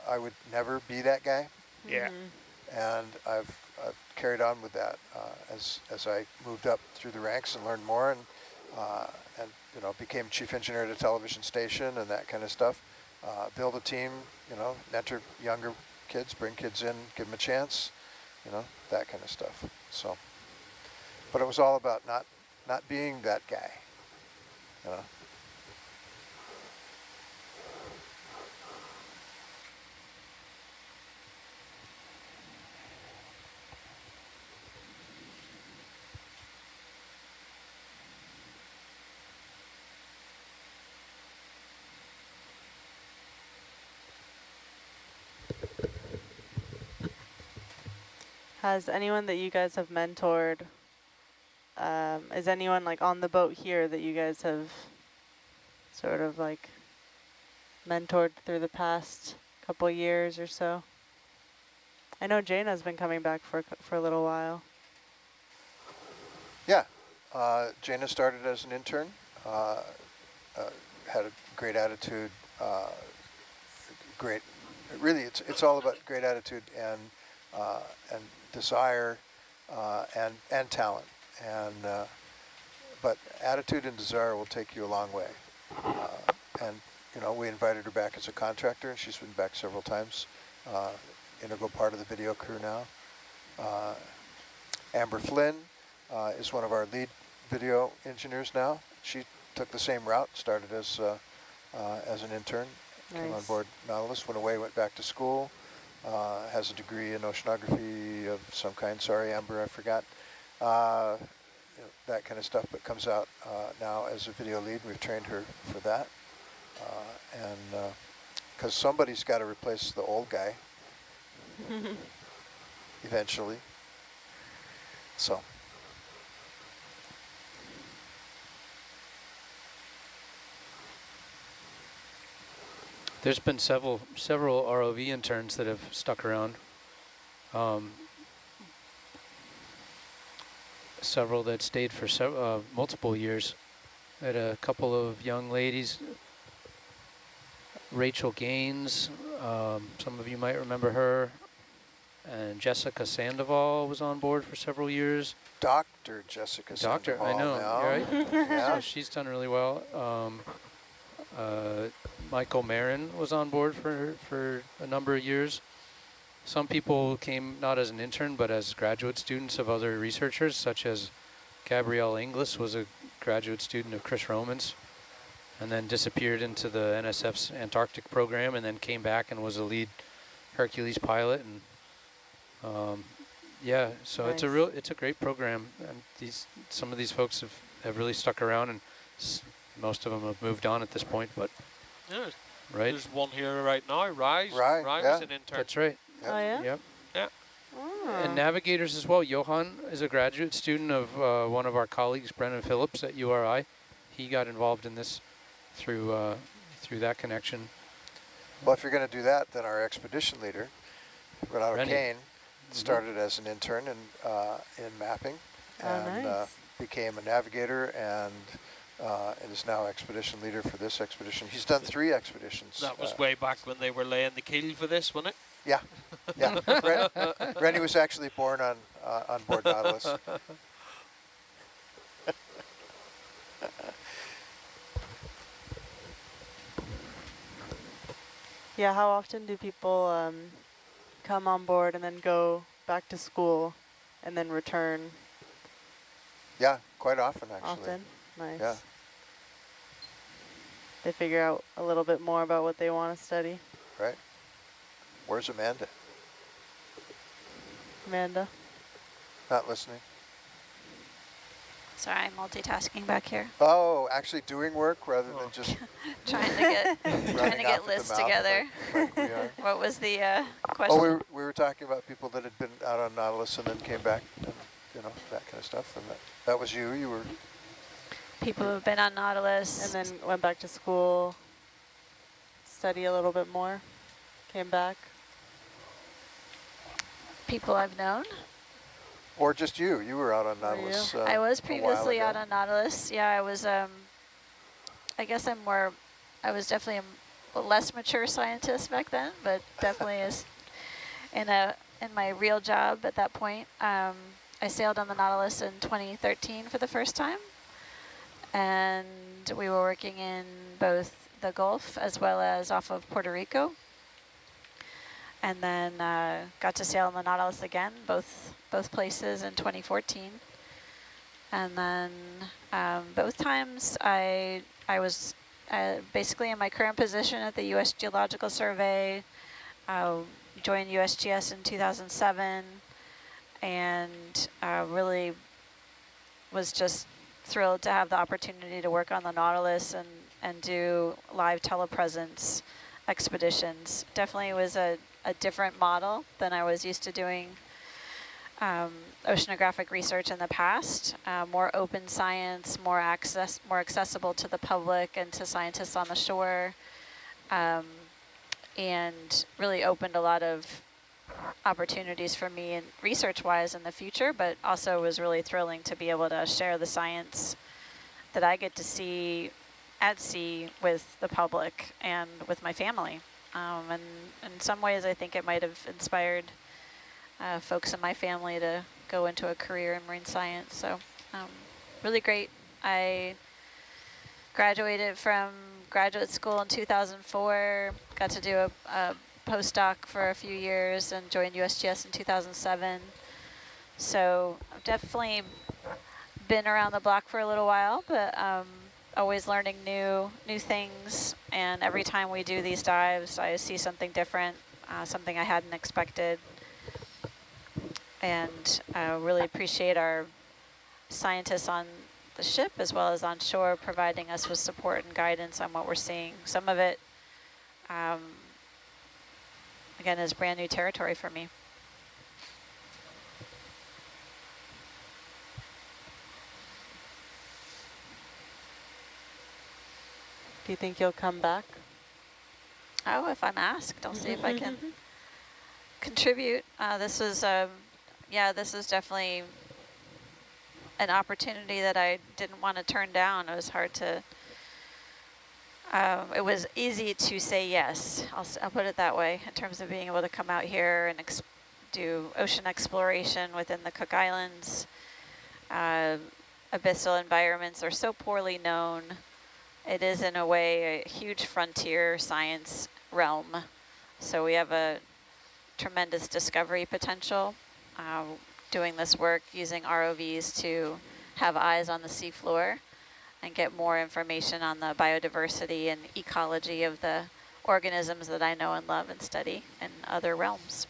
I would never be that guy. Yeah. And I've carried on with that as I moved up through the ranks and learned more, and became chief engineer at a television station and that kind of stuff. Build a team, mentor younger kids, bring kids in, give them a chance, that kind of stuff. So, but it was all about not being that guy, Has anyone that you guys have mentored, is anyone like on the boat here that you guys have sort of like mentored through the past couple years or so? I know Jaina's been coming back for a little while. Yeah, Jaina started as an intern, had a great attitude, really it's all about great attitude and desire and talent, but attitude and desire will take you a long way. And we invited her back as a contractor, and she's been back several times. Integral part of the video crew now. Amber Flynn is one of our lead video engineers now. She took the same route, started as an intern, came on board Nautilus, went away, went back to school, has a degree in oceanography of some kind. Sorry, Amber, I forgot. That kind of stuff, but comes out now as a video lead. We've trained her for that. And because somebody's got to replace the old guy eventually. So. There's been several ROV interns that have stuck around. Several that stayed for multiple years. I had a couple of young ladies, Rachel Gaines, some of you might remember her, and Jessica Sandoval was on board for several years. Dr. Jessica Sandoval. I know, now. right? Yeah. So she's done really well. Michael Marin was on board for a number of years. Some people came not as an intern, but as graduate students of other researchers, such as Gabrielle Inglis was a graduate student of Chris Romans, and then disappeared into the NSF's Antarctic program, and then came back and was a lead Hercules pilot. And yeah, so nice. It's a great program, and some of these folks have really stuck around, and most of them have moved on at this point. But yeah, right, there's one here right now. Rise yeah. was an intern. That's right. Yep. Oh yeah. Yep. Yeah. Oh. And navigators as well. Johan is a graduate student of one of our colleagues, Brennan Phillips at URI. He got involved in this through that connection. Well, if you're going to do that, then our expedition leader, Renato Kane, started as an intern in mapping, and became a navigator, and is now expedition leader for this expedition. He's done 3 expeditions. That was way back when they were laying the keel for this, wasn't it? Yeah, yeah. Rennie was actually born on board Nautilus. Yeah, how often do people come on board and then go back to school and then return Yeah, quite often actually. Often? Nice. Yeah. They figure out a little bit more about what they want to study. Right. Where's Amanda? Amanda? Not listening. Sorry, I'm multitasking back here. Oh, actually doing work rather than just trying to get lists together. Like we are. What was the question? Oh, we were talking about people that had been out on Nautilus and then came back, and you know, that kind of stuff. And that was you. You were People who've been on Nautilus. And then went back to school, study a little bit more, came back. People I've known. Or just you. You were out on Nautilus. I was previously out on Nautilus. Yeah, I was, I guess I was definitely a less mature scientist back then, but definitely is in my real job at that point. I sailed on the Nautilus in 2013 for the first time. And we were working in both the Gulf as well as off of Puerto Rico. And then got to sail on the Nautilus again, both places in 2014. And then both times I was basically in my current position at the U.S. Geological Survey, joined USGS in 2007, and really was just thrilled to have the opportunity to work on the Nautilus and do live telepresence expeditions. Definitely was a different model than I was used to doing oceanographic research in the past. More open science, more accessible to the public and to scientists on the shore, and really opened a lot of opportunities for me and research-wise in the future, but also was really thrilling to be able to share the science that I get to see at sea with the public and with my family. And in some ways, I think it might have inspired folks in my family to go into a career in marine science. So really great. I graduated from graduate school in 2004, got to do a postdoc for a few years and joined USGS in 2007. So I've definitely been around the block for a little while, but always learning new things. And every time we do these dives, I see something different, something I hadn't expected. And really appreciate our scientists on the ship as well as on shore providing us with support and guidance on what we're seeing. Some of it, again, is brand new territory for me. Do you think you'll come back? Oh, if I'm asked, I'll see if I can contribute. This is definitely an opportunity that I didn't want to turn down. It was hard to, it was easy to say yes. I'll put it that way in terms of being able to come out here and do ocean exploration within the Cook Islands. Abyssal environments are so poorly known. It is in a way a huge frontier science realm. So we have a tremendous discovery potential doing this work using ROVs to have eyes on the seafloor and get more information on the biodiversity and ecology of the organisms that I know and love and study in other realms.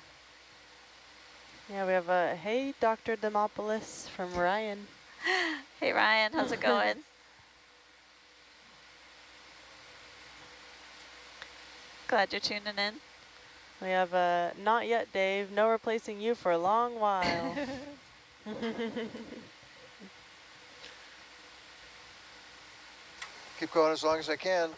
Yeah, we have a, hey, Dr. Demopoulos from Ryan. Hey, Ryan, how's it going? Glad you're tuning in. We have a, not yet, Dave, no replacing you for a long while. keep going as long as I can.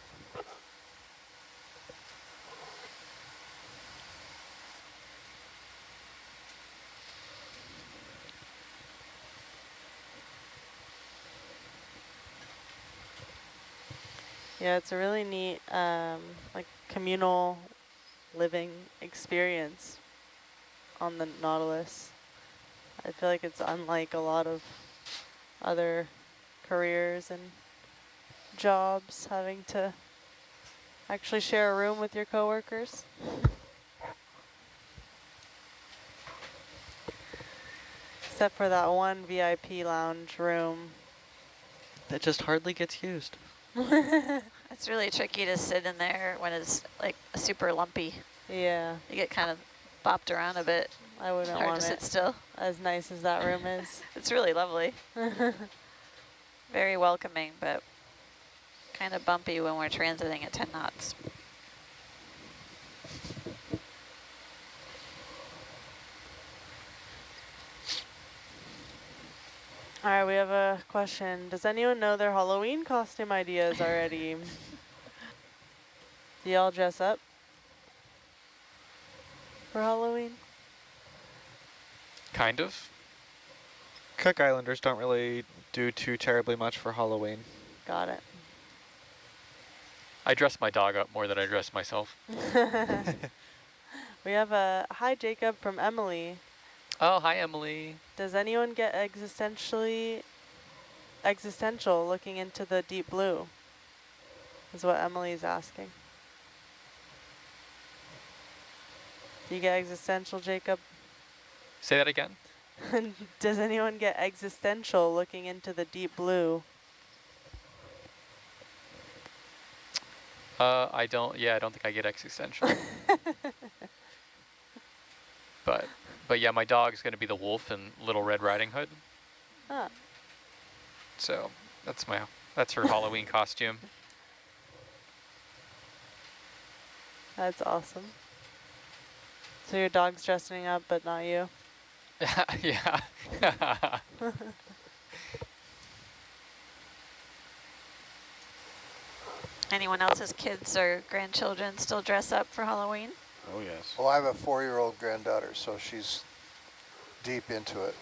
Yeah, it's a really neat, like communal living experience on the Nautilus. I feel like it's unlike a lot of other careers and jobs, having to actually share a room with your coworkers. Except for that one VIP lounge room. That just hardly gets used. It's really tricky to sit in there when it's like super lumpy. Yeah. You get kind of bopped around a bit. I wouldn't Hard want to sit it still. as nice as that room is. It's really lovely. Very welcoming, but kind of bumpy when we're transiting at 10 knots. All right, we have a question. Does anyone know their Halloween costume ideas already? Do y'all dress up for Halloween? Kind of. Cook Islanders don't really do too terribly much for Halloween. Got it. I dress my dog up more than I dress myself. We have a hi Jacob from Emily. Oh, hi, Emily. Does anyone get existential looking into the deep blue? Is what Emily's asking. Do you get existential, Jacob? Say that again? Does anyone get existential looking into the deep blue? I don't think I get existential. But yeah, my dog's going to be the wolf in Little Red Riding Hood. Ah. So that's her Halloween costume. That's awesome. So your dog's dressing up, but not you? Yeah. Anyone else's kids or grandchildren still dress up for Halloween? Oh, yes. Well, I have a 4-year-old granddaughter, so she's deep into it.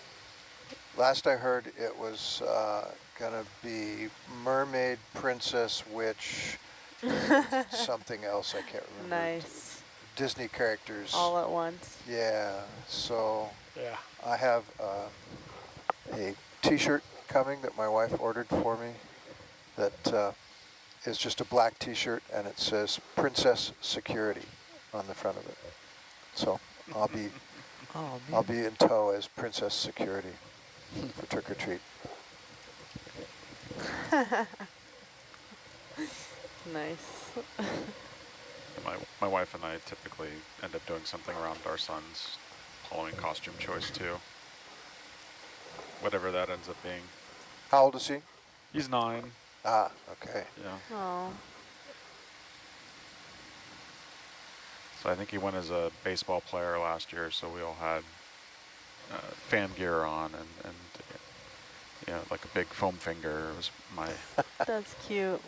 Last I heard, it was gonna be mermaid, princess, witch, something else I can't remember. Nice. Disney characters. All at once. Yeah, so Yeah. I have a t-shirt coming that my wife ordered for me that is just a black t-shirt and it says Princess Security on the front of it. So I'll be I'll be in tow as Princess Security for trick or treat. Nice. My wife and I typically end up doing something around our son's Halloween costume choice too. Whatever that ends up being. How old is he? He's 9. Ah, okay. Yeah. Oh. So I think he went as a baseball player last year, so we all had fan gear on and you know, like a big foam finger was my... That's cute.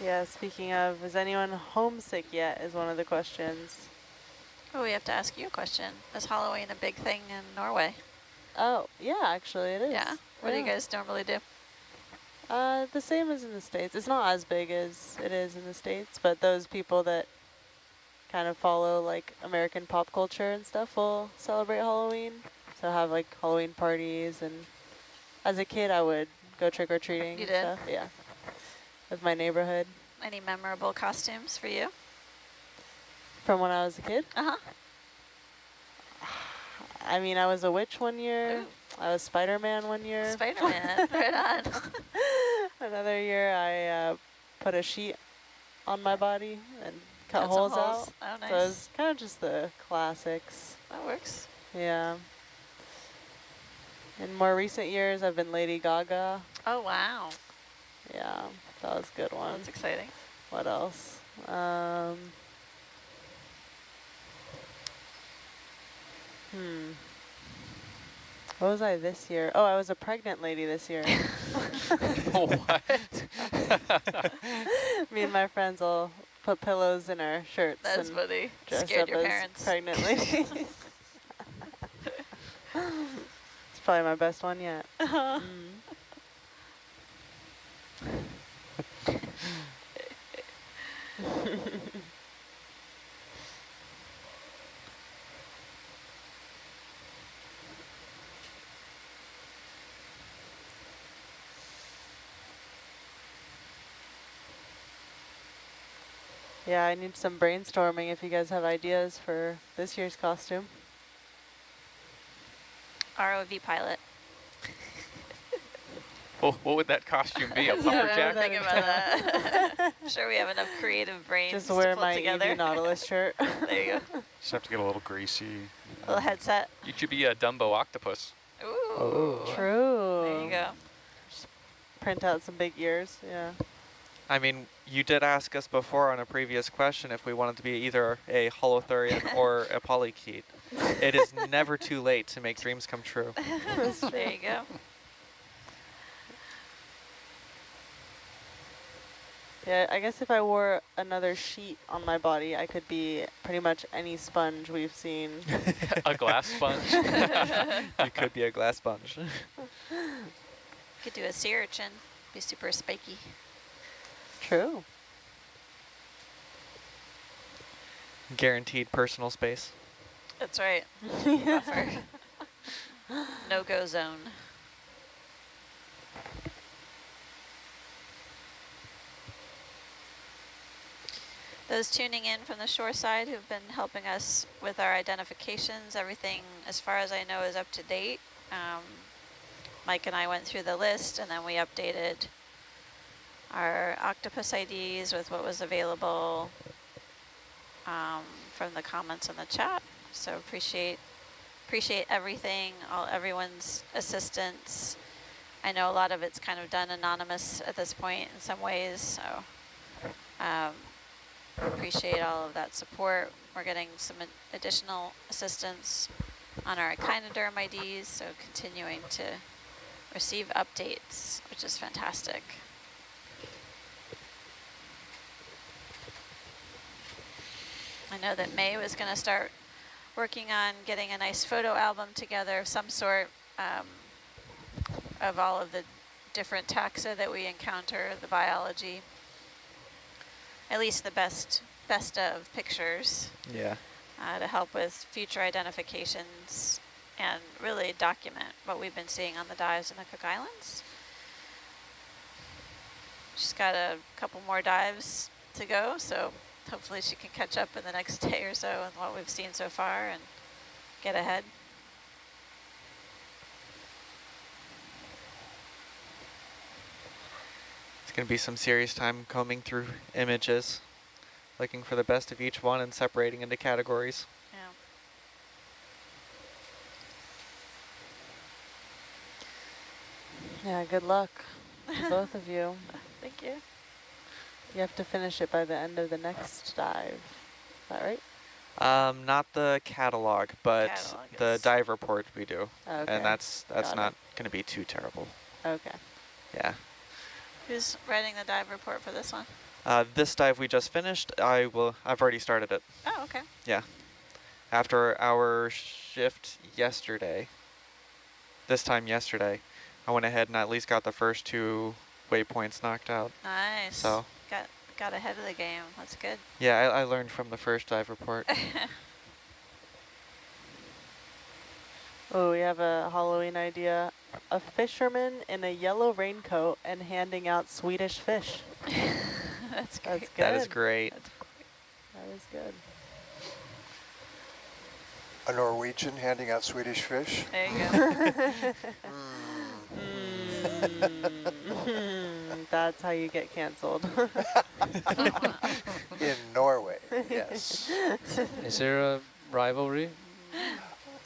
Yeah, speaking of, is anyone homesick yet is one of the questions. Oh, we have to ask you a question. Is Halloween a big thing in Norway? Oh, yeah, actually it is. Yeah? What do you guys normally do? The same as in the States. It's not as big as it is in the States, but those people that kind of follow like American pop culture and stuff will celebrate Halloween. So have like Halloween parties, and as a kid I would go trick-or-treating You and did? stuff. Yeah. With my neighborhood. Any memorable costumes for you? From when I was a kid? Uh-huh. I mean, I was a witch one year. Ooh. I was Spider-Man one year. Spider-Man, right on. Another year I put a sheet on my body and cut Cut some holes holes. out. Oh, nice. So it was kind of just the classics. That works. Yeah. In more recent years, I've been Lady Gaga. Oh, wow. Yeah, that was a good one. That's exciting. What else? What was I this year? Oh, I was a pregnant lady this year. What? Me and my friends will put pillows in our shirts. That's and funny. dress Scared up your as parents. pregnant ladies. It's probably my best one yet. Yeah, I need some brainstorming if you guys have ideas for this year's costume. ROV pilot. What would that costume be? A Yeah, puffer I'm jack? thinking about that. I'm sure we have enough creative brains Just to wear pull my together. EV Nautilus shirt. There you go. Just have to get a little greasy. A little headset. You should be a Dumbo octopus. Ooh. Oh. True. There you go. Print out some big ears, yeah. I mean, you did ask us before on a previous question if we wanted to be either a holothurian or a polychaete. It is never too late to make dreams come true. There you go. Yeah, I guess if I wore another sheet on my body, I could be pretty much any sponge we've seen. A glass sponge. You could be a glass sponge. Could do a sea urchin. Be super spiky. True. Guaranteed personal space. That's right. Buffer. No-go zone. Those tuning in from the shore side who've been helping us with our identifications, everything as far as I know is up to date. Mike and I went through the list and then we updated our octopus IDs with what was available from the comments in the chat. So appreciate everything, everyone's assistance. I know a lot of it's kind of done anonymous at this point in some ways, so appreciate all of that support. We're getting some additional assistance on our echinoderm IDs, so continuing to receive updates, which is fantastic. I know that May was going to start working on getting a nice photo album together of some sort of all of the different taxa that we encounter, the biology. At least the best of pictures. Yeah. To help with future identifications and really document what we've been seeing on the dives in the Cook Islands. She's got a couple more dives to go, so hopefully she can catch up in the next day or so on what we've seen so far and get ahead. It's going to be some serious time combing through images, looking for the best of each one and separating into categories. Yeah, good luck, both of you. Thank you. You have to finish it by the end of the next dive. Is that right? Not the catalog, but the dive report we do. Okay. And that's not going to be too terrible. Okay. Yeah. Who's writing the dive report for this one? This dive we just finished, I've already started it. Oh, okay. Yeah. After our shift yesterday, this time yesterday, I went ahead and at least got the first 2 waypoints knocked out. Nice. So got ahead of the game. That's good. yeah, I learned from the first dive report. Oh, we have a Halloween idea. A fisherman in a yellow raincoat and handing out Swedish fish. That's great. That's good. That is great. That is good. A Norwegian handing out Swedish fish. There you go. That's how you get canceled. In Norway, yes. Is there a rivalry?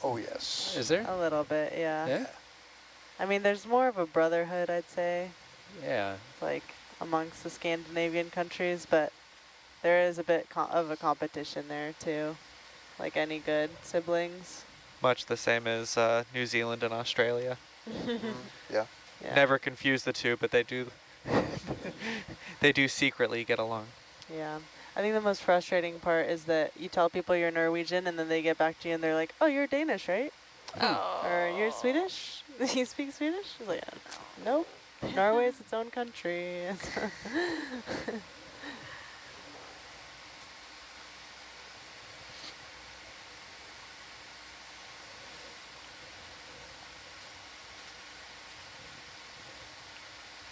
Oh, yes. Is there? A little bit, yeah. Yeah? I mean, there's more of a brotherhood, I'd say, Yeah. like amongst the Scandinavian countries, but there is a bit of a competition there too, like any good siblings. Much the same as New Zealand and Australia. Yeah. Yeah. Never confuse the two, but they do they do secretly get along. Yeah. I think the most frustrating part is that you tell people you're Norwegian and then they get back to you and they're like, oh, you're Danish, right? Oh. Or you're Swedish? You speak Swedish? I was like, nope. Norway is its own country.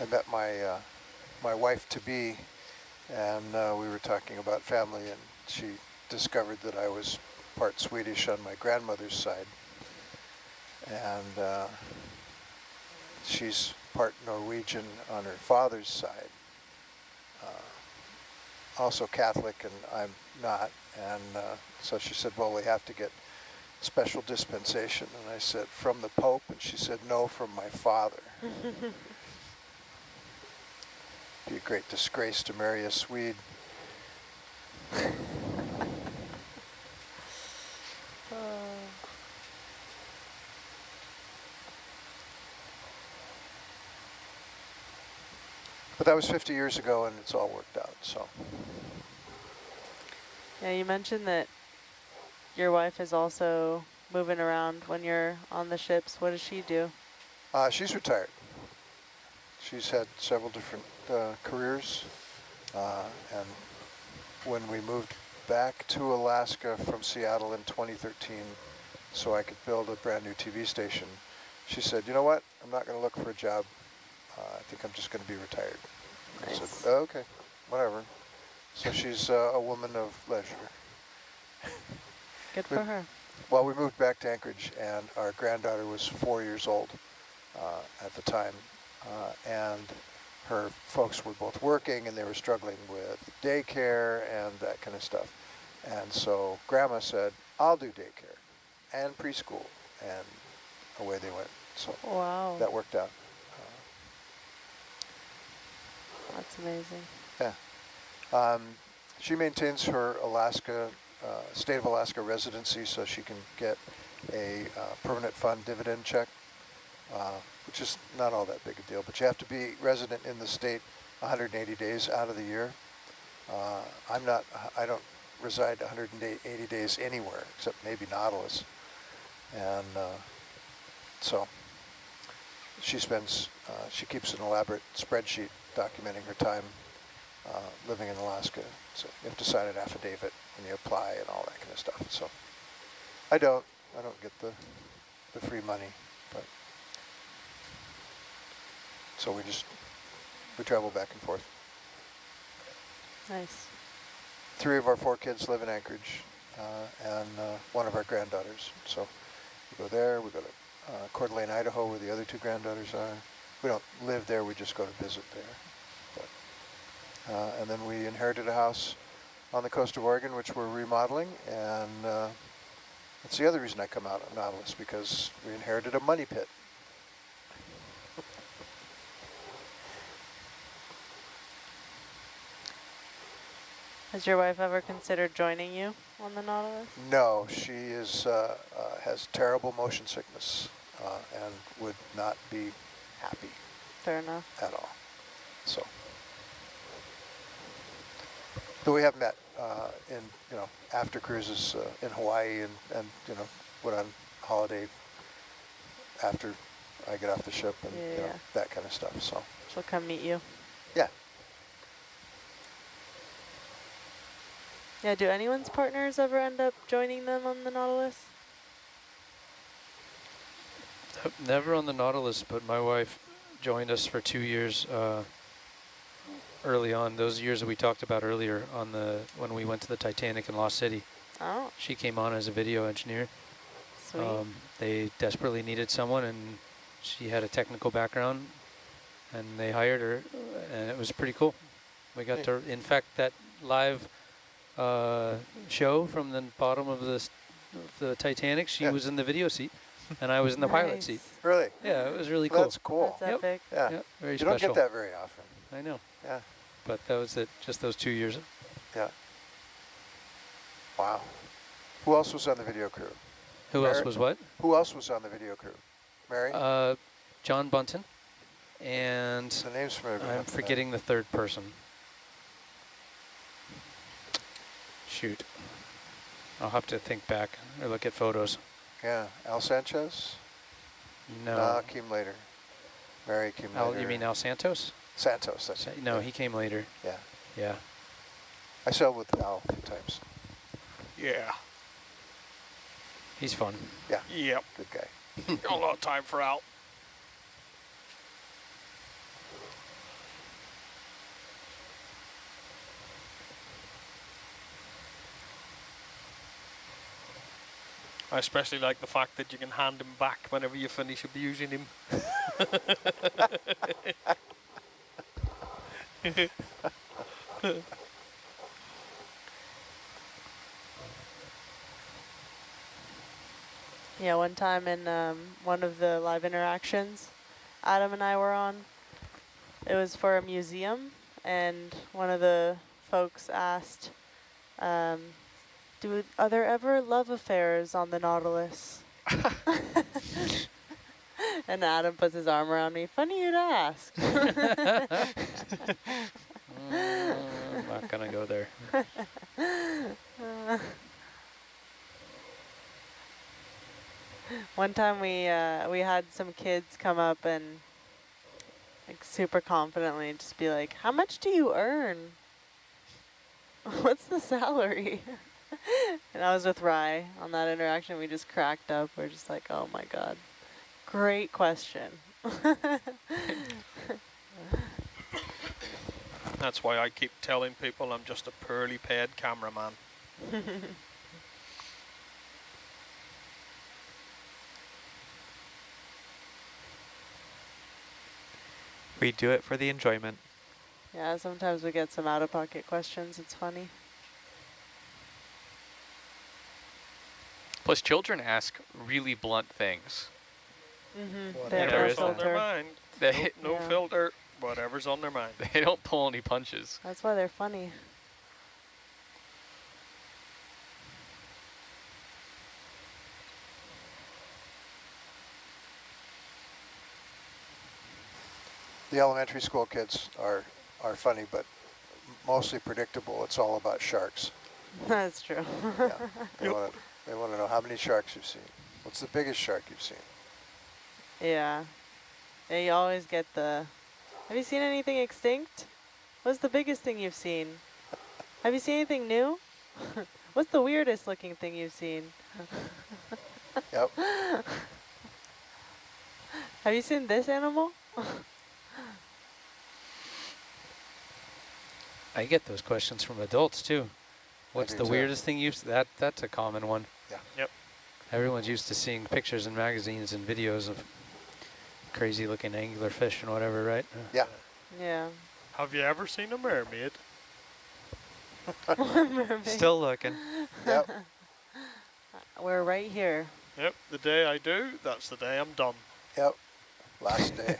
I met my my wife-to-be and we were talking about family, and she discovered that I was part Swedish on my grandmother's side, and she's part Norwegian on her father's side. Also Catholic, and I'm not, and so she said, well, we have to get special dispensation, and I said, from the Pope? And she said, no, from my father. Be a great disgrace to marry a Swede. But that was 50 years ago, and it's all worked out, so. Yeah, you mentioned that your wife is also moving around when you're on the ships. What does she do? She's retired. She's had several different careers, and when we moved back to Alaska from Seattle in 2013 so I could build a brand new TV station, she said, you know what, I'm not going to look for a job. I think I'm just going to be retired. Nice. I said, oh, okay, whatever. So she's a woman of leisure. Good for her. Well, we moved back to Anchorage, and our granddaughter was 4 years old at the time, and her folks were both working, and they were struggling with daycare and that kind of stuff. And so Grandma said, I'll do daycare and preschool, and away they went. So wow, that worked out. That's amazing. Yeah. She maintains her Alaska, state of Alaska residency, so she can get a permanent fund dividend check, which is not all that big a deal, but you have to be resident in the state 180 days out of the year. I don't reside 180 days anywhere except maybe Nautilus. And so she keeps an elaborate spreadsheet documenting her time living in Alaska. So you have to sign an affidavit when you apply and all that kind of stuff. So I don't get the free money, but so we travel back and forth. Nice. 3 of our 4 kids live in Anchorage, and 1 of our granddaughters. So we go there, we go to Coeur d'Alene, Idaho, where the other 2 granddaughters are. We don't live there, we just go to visit there. But, and then we inherited a house on the coast of Oregon, which we're remodeling, and that's the other reason I come out on Nautilus, because we inherited a money pit. Has your wife ever considered joining you on the Nautilus? No, she has terrible motion sickness and would not be happy. Fair enough. At all. So, but we have met in after cruises in Hawaii and went on holiday after I get off the ship and that kind of stuff. So she'll come meet you. Yeah. Yeah, do anyone's partners ever end up joining them on the Nautilus? Never on the Nautilus, but my wife joined us for 2 years early on. Those years that we talked about earlier on when we went to the Titanic in Lost City. Oh. She came on as a video engineer. Sweet. They desperately needed someone, and she had a technical background, and they hired her, and it was pretty cool. We got to, in fact, that live show from the bottom of the Titanic, she was in the video seat, and I was in the pilot seat. Really? Yeah, it was really cool. That's cool. That's epic. Yeah. Yep, very you special. don't get that very often. I know. Yeah. But that was it, just those 2 years. Yeah. Wow. Who else was on the video crew? Who else was what? Who else was on the video crew? Mary? John Bunton, and the name's familiar. I'm forgetting the third person. Shoot. I'll have to think back or look at photos. Yeah. Al Sanchez? No. Came later. Mary came later. You mean Al Santos? Santos, that's it. No, he came later. Yeah. Yeah. I sailed with Al a few times. Yeah. He's fun. Yeah. Yep. Good guy. Got a lot of time for Al. I especially like the fact that you can hand him back whenever you finish abusing him. Yeah, one time in one of the live interactions Adam and I were on, it was for a museum, and one of the folks asked, are there ever love affairs on the Nautilus? And Adam puts his arm around me. Funny you'd ask. I'm not going to go there. One time we had some kids come up and like super confidently just be like, how much do you earn? What's the salary? And I was with Rye on that interaction. We just cracked up. We're just like, oh my God, great question. That's why I keep telling people I'm just a poorly paid cameraman. We do it for the enjoyment. Yeah, sometimes we get some out-of-pocket questions. It's funny. Plus, children ask really blunt things. Whatever's on their mind. No Yeah. filter. Whatever's on their mind. They don't pull any punches. That's why they're funny. The elementary school kids are funny, but mostly predictable. It's all about sharks. That's true. Yeah, they want to know how many sharks you've seen. What's the biggest shark you've seen? Yeah. Yeah, you always get the, have you seen anything extinct? What's the biggest thing you've seen? Have you seen anything new? What's the weirdest looking thing you've seen? Yep. Have you seen this animal? I get those questions from adults too. What's the weirdest thing you've seen? That's a common one. Yeah. Yep. Everyone's used to seeing pictures in magazines and videos of crazy looking angular fish and whatever, right? Yeah. Yeah. Have you ever seen a mermaid? Mermaid. Still looking. Yep. We're right here. Yep. The day I do, that's the day I'm done. Yep. Last day.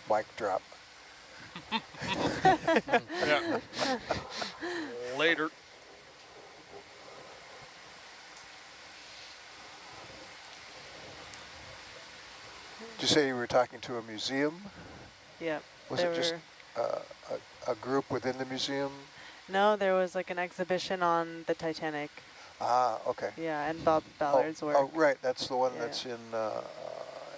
Mic drop. Yeah. Later. Did you say you were talking to a museum? Yep. Was it just a group within the museum? No, there was like an exhibition on the Titanic. Ah, okay. Yeah, and Bob Ballard's work. Oh, right. That's the one Yeah. that's in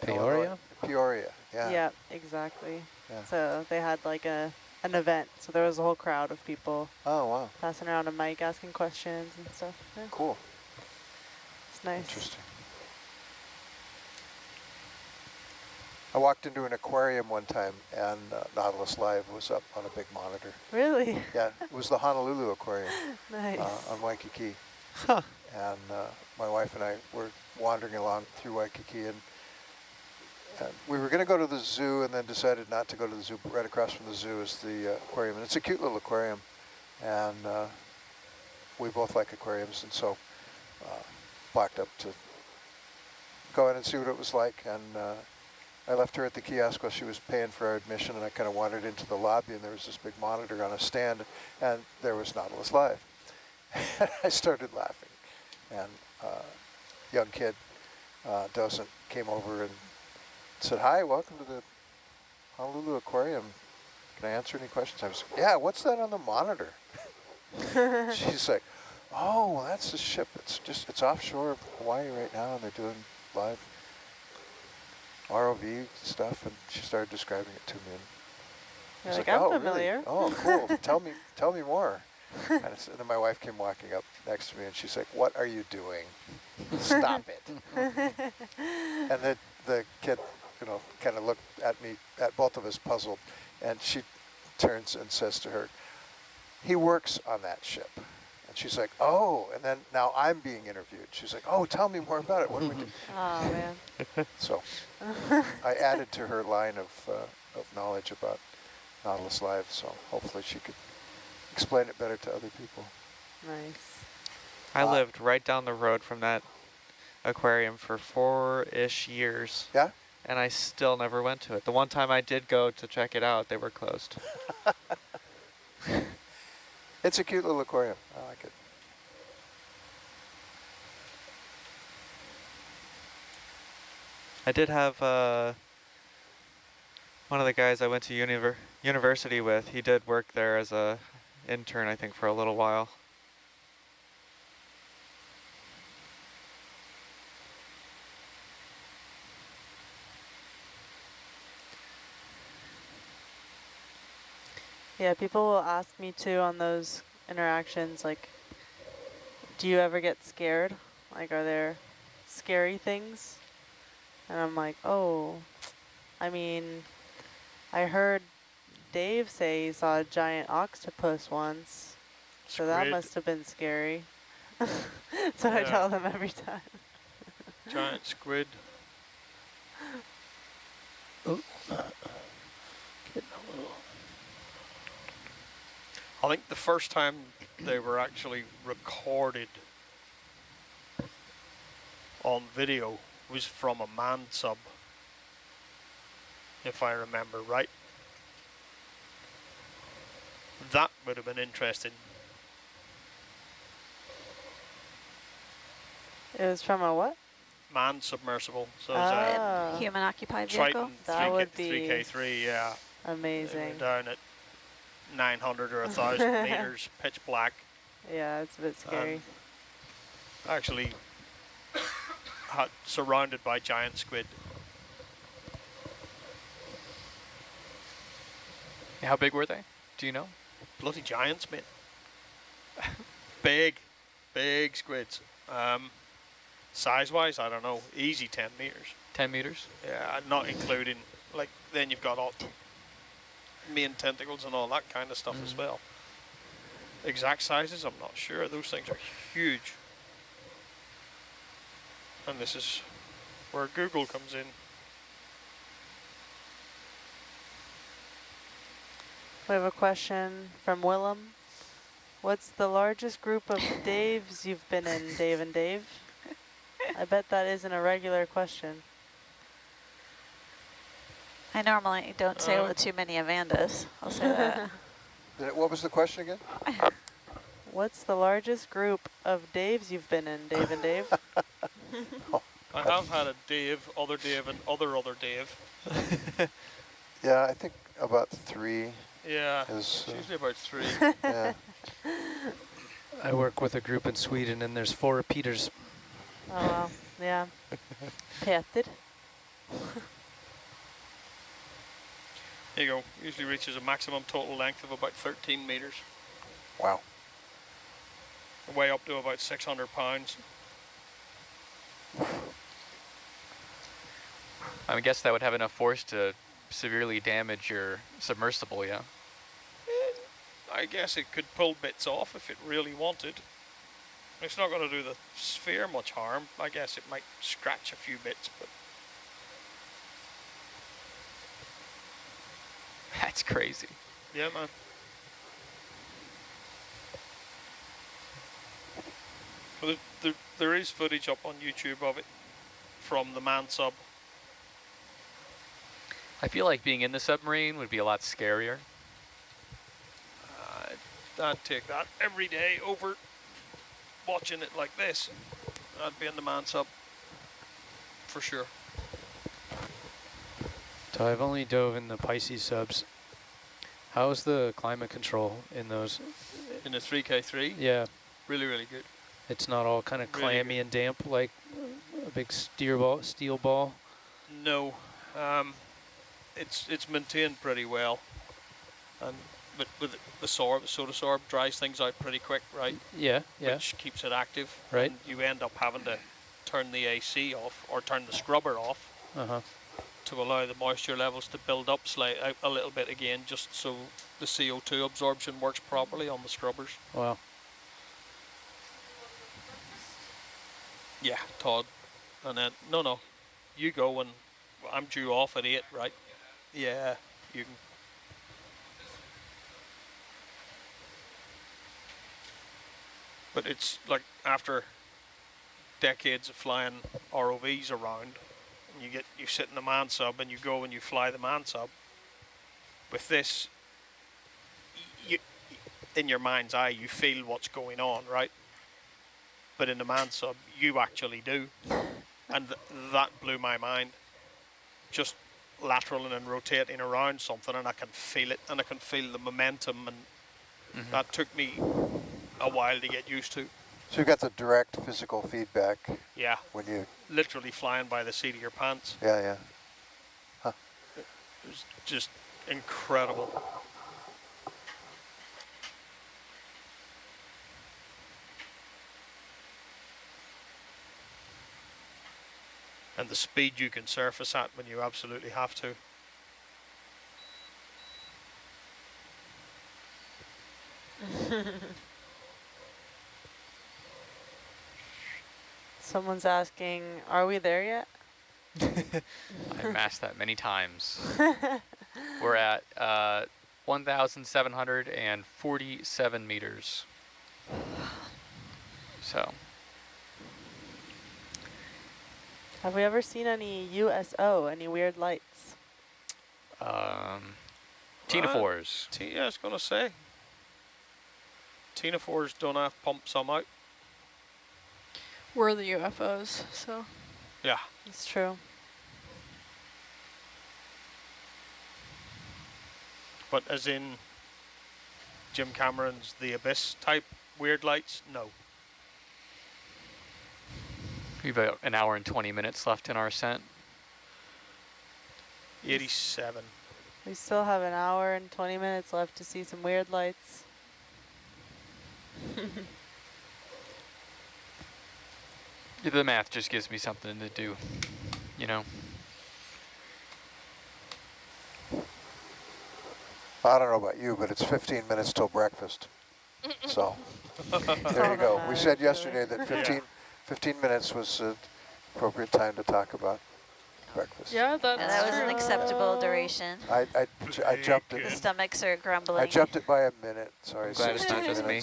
Peoria? Illinois. Peoria, yeah. Yeah, exactly. Yeah. So they had like an event. So there was a whole crowd of people Oh, wow. passing around a mic, asking questions and stuff. Yeah, Cool. it's nice. Interesting. I walked into an aquarium one time, and Nautilus Live was up on a big monitor. Really? Yeah, it was the Honolulu Aquarium Nice. on Waikiki. Huh. And my wife and I were wandering along through Waikiki, and we were going to go to the zoo and then decided not to go to the zoo, but right across from the zoo is the aquarium. And it's a cute little aquarium, and we both like aquariums, and so walked up to go in and see what it was like. And I left her at the kiosk while she was paying for our admission, and I kind of wandered into the lobby, and there was this big monitor on a stand, and there was Nautilus Live. I started laughing, and young kid, docent, came over and said, "Hi, welcome to the Honolulu Aquarium. Can I answer any questions?" I was like, "Yeah, what's that on the monitor?" She's like, "Oh, well, that's the ship. It's offshore of Hawaii right now, and they're doing live ROV stuff." And she started describing it to me. And You're I was like, I'm "Oh, familiar. really? Oh, cool. Tell me more." And then my wife came walking up next to me, and she's like, "What are you doing? Stop it." And the kid, kind of looked at me, at both of us, puzzled, and she turns and says to her, "He works on that ship." And she's like, oh, and then now I'm being interviewed. She's like, oh, tell me more about it. What do we do? Oh, man. So I added to her line of knowledge about Nautilus Live, so hopefully she could explain it better to other people. Nice. I lived right down the road from that aquarium for 4-ish years. Yeah? And I still never went to it. The one time I did go to check it out, they were closed. It's a cute little aquarium. I like it. I did have one of the guys I went to university with, he did work there as a intern, I think, for a little while. Yeah, people will ask me too on those interactions, like, do you ever get scared? Like, are there scary things? And I'm like, oh, I mean, I heard Dave say he saw a giant octopus once, so that must have been scary. That's what I tell them every time. Giant squid. Oh. Getting a little. I think the first time they were actually recorded on video was from a manned sub, if I remember right. That would have been interesting. It was from a what? Manned submersible. So it was Oh, Human occupied vehicle. Triton That 3K, would be 3K3, yeah. They amazing. were down at 900 or 1,000 meters, pitch black. Yeah, it's a bit scary. Actually surrounded by giant squid. How big were they? Do you know? Bloody giants, mate. Big squids. Size-wise, I don't know. Easy 10 meters. 10 meters? Yeah, not including, like, then you've got all main tentacles and all that kind of stuff as well. Exact sizes, I'm not sure. Those things are huge. And this is where Google comes in. We have a question from Willem. What's the largest group of Daves you've been in, Dave and Dave? I bet that isn't a regular question. I normally don't say it with too many Amandas. I'll say that. What was the question again? What's the largest group of Daves you've been in, Dave and Dave? I have had a Dave, other Dave, and other Dave. Yeah, I think about 3. Yeah, Is, it's usually about 3. yeah. I work with a group in Sweden, and there's 4 repeaters. Oh, wow. Yeah. Peter. There you go. Usually reaches a maximum total length of about 13 meters. Wow. Way up to about 600 pounds. I guess that would have enough force to severely damage your submersible, yeah? I guess it could pull bits off if it really wanted. It's not going to do the sphere much harm. I guess it might scratch a few bits, but... That's crazy. Yeah, man. Well, there is footage up on YouTube of it from the manned sub. I feel like being in the submarine would be a lot scarier. I'd take that every day over watching it like this. I'd be in the manned sub for sure. So I've only dove in the Pisces subs. How's the climate control in those? In the 3K3? Yeah. Really, really good. It's not all kind of Really clammy good. and damp like a big steel ball? No. It's maintained pretty well. And with the soda sorb dries things out pretty quick, right? Yeah, yeah. Which keeps it active. Right. And you end up having to turn the AC off or turn the scrubber off to allow the moisture levels to build up a little bit again, just so the CO2 absorption works properly on the scrubbers. Wow. Yeah, Todd. And then, no, you go and I'm due off at 8, right? Yeah, you can. But it's like after decades of flying ROVs around, and you sit in the man sub and you go and you fly the man sub. With this, you, in your mind's eye, you feel what's going on, right? But in the man sub, you actually do. And that blew my mind. Just lateraling and rotating around something, and I can feel it, and I can feel the momentum, and that took me a while to get used to. So you got the direct physical feedback. Yeah. When you literally flying by the seat of your pants. Yeah, yeah. Huh. It was just incredible. And the speed you can surface at when you absolutely have to. Someone's asking, are we there yet? I've asked that many times. We're at 1,747 meters. So. Have we ever seen any USO, any weird lights? Ctenophores. Yeah, I was going to say. Ctenophores don't have to pump some out. We're the UFOs, so. Yeah. It's true. But as in Jim Cameron's The Abyss type weird lights, no. We've got an hour and 20 minutes left in our ascent. 87. We still have an hour and 20 minutes left to see some weird lights. The math just gives me something to do, you know. I don't know about you, but it's 15 minutes till breakfast. So there you go. We said yesterday that 15 minutes was the appropriate time to talk about breakfast. Yeah, that was an acceptable duration. I jumped it. The stomachs are grumbling. I jumped it by a minute. Sorry, I'm glad it's not just me.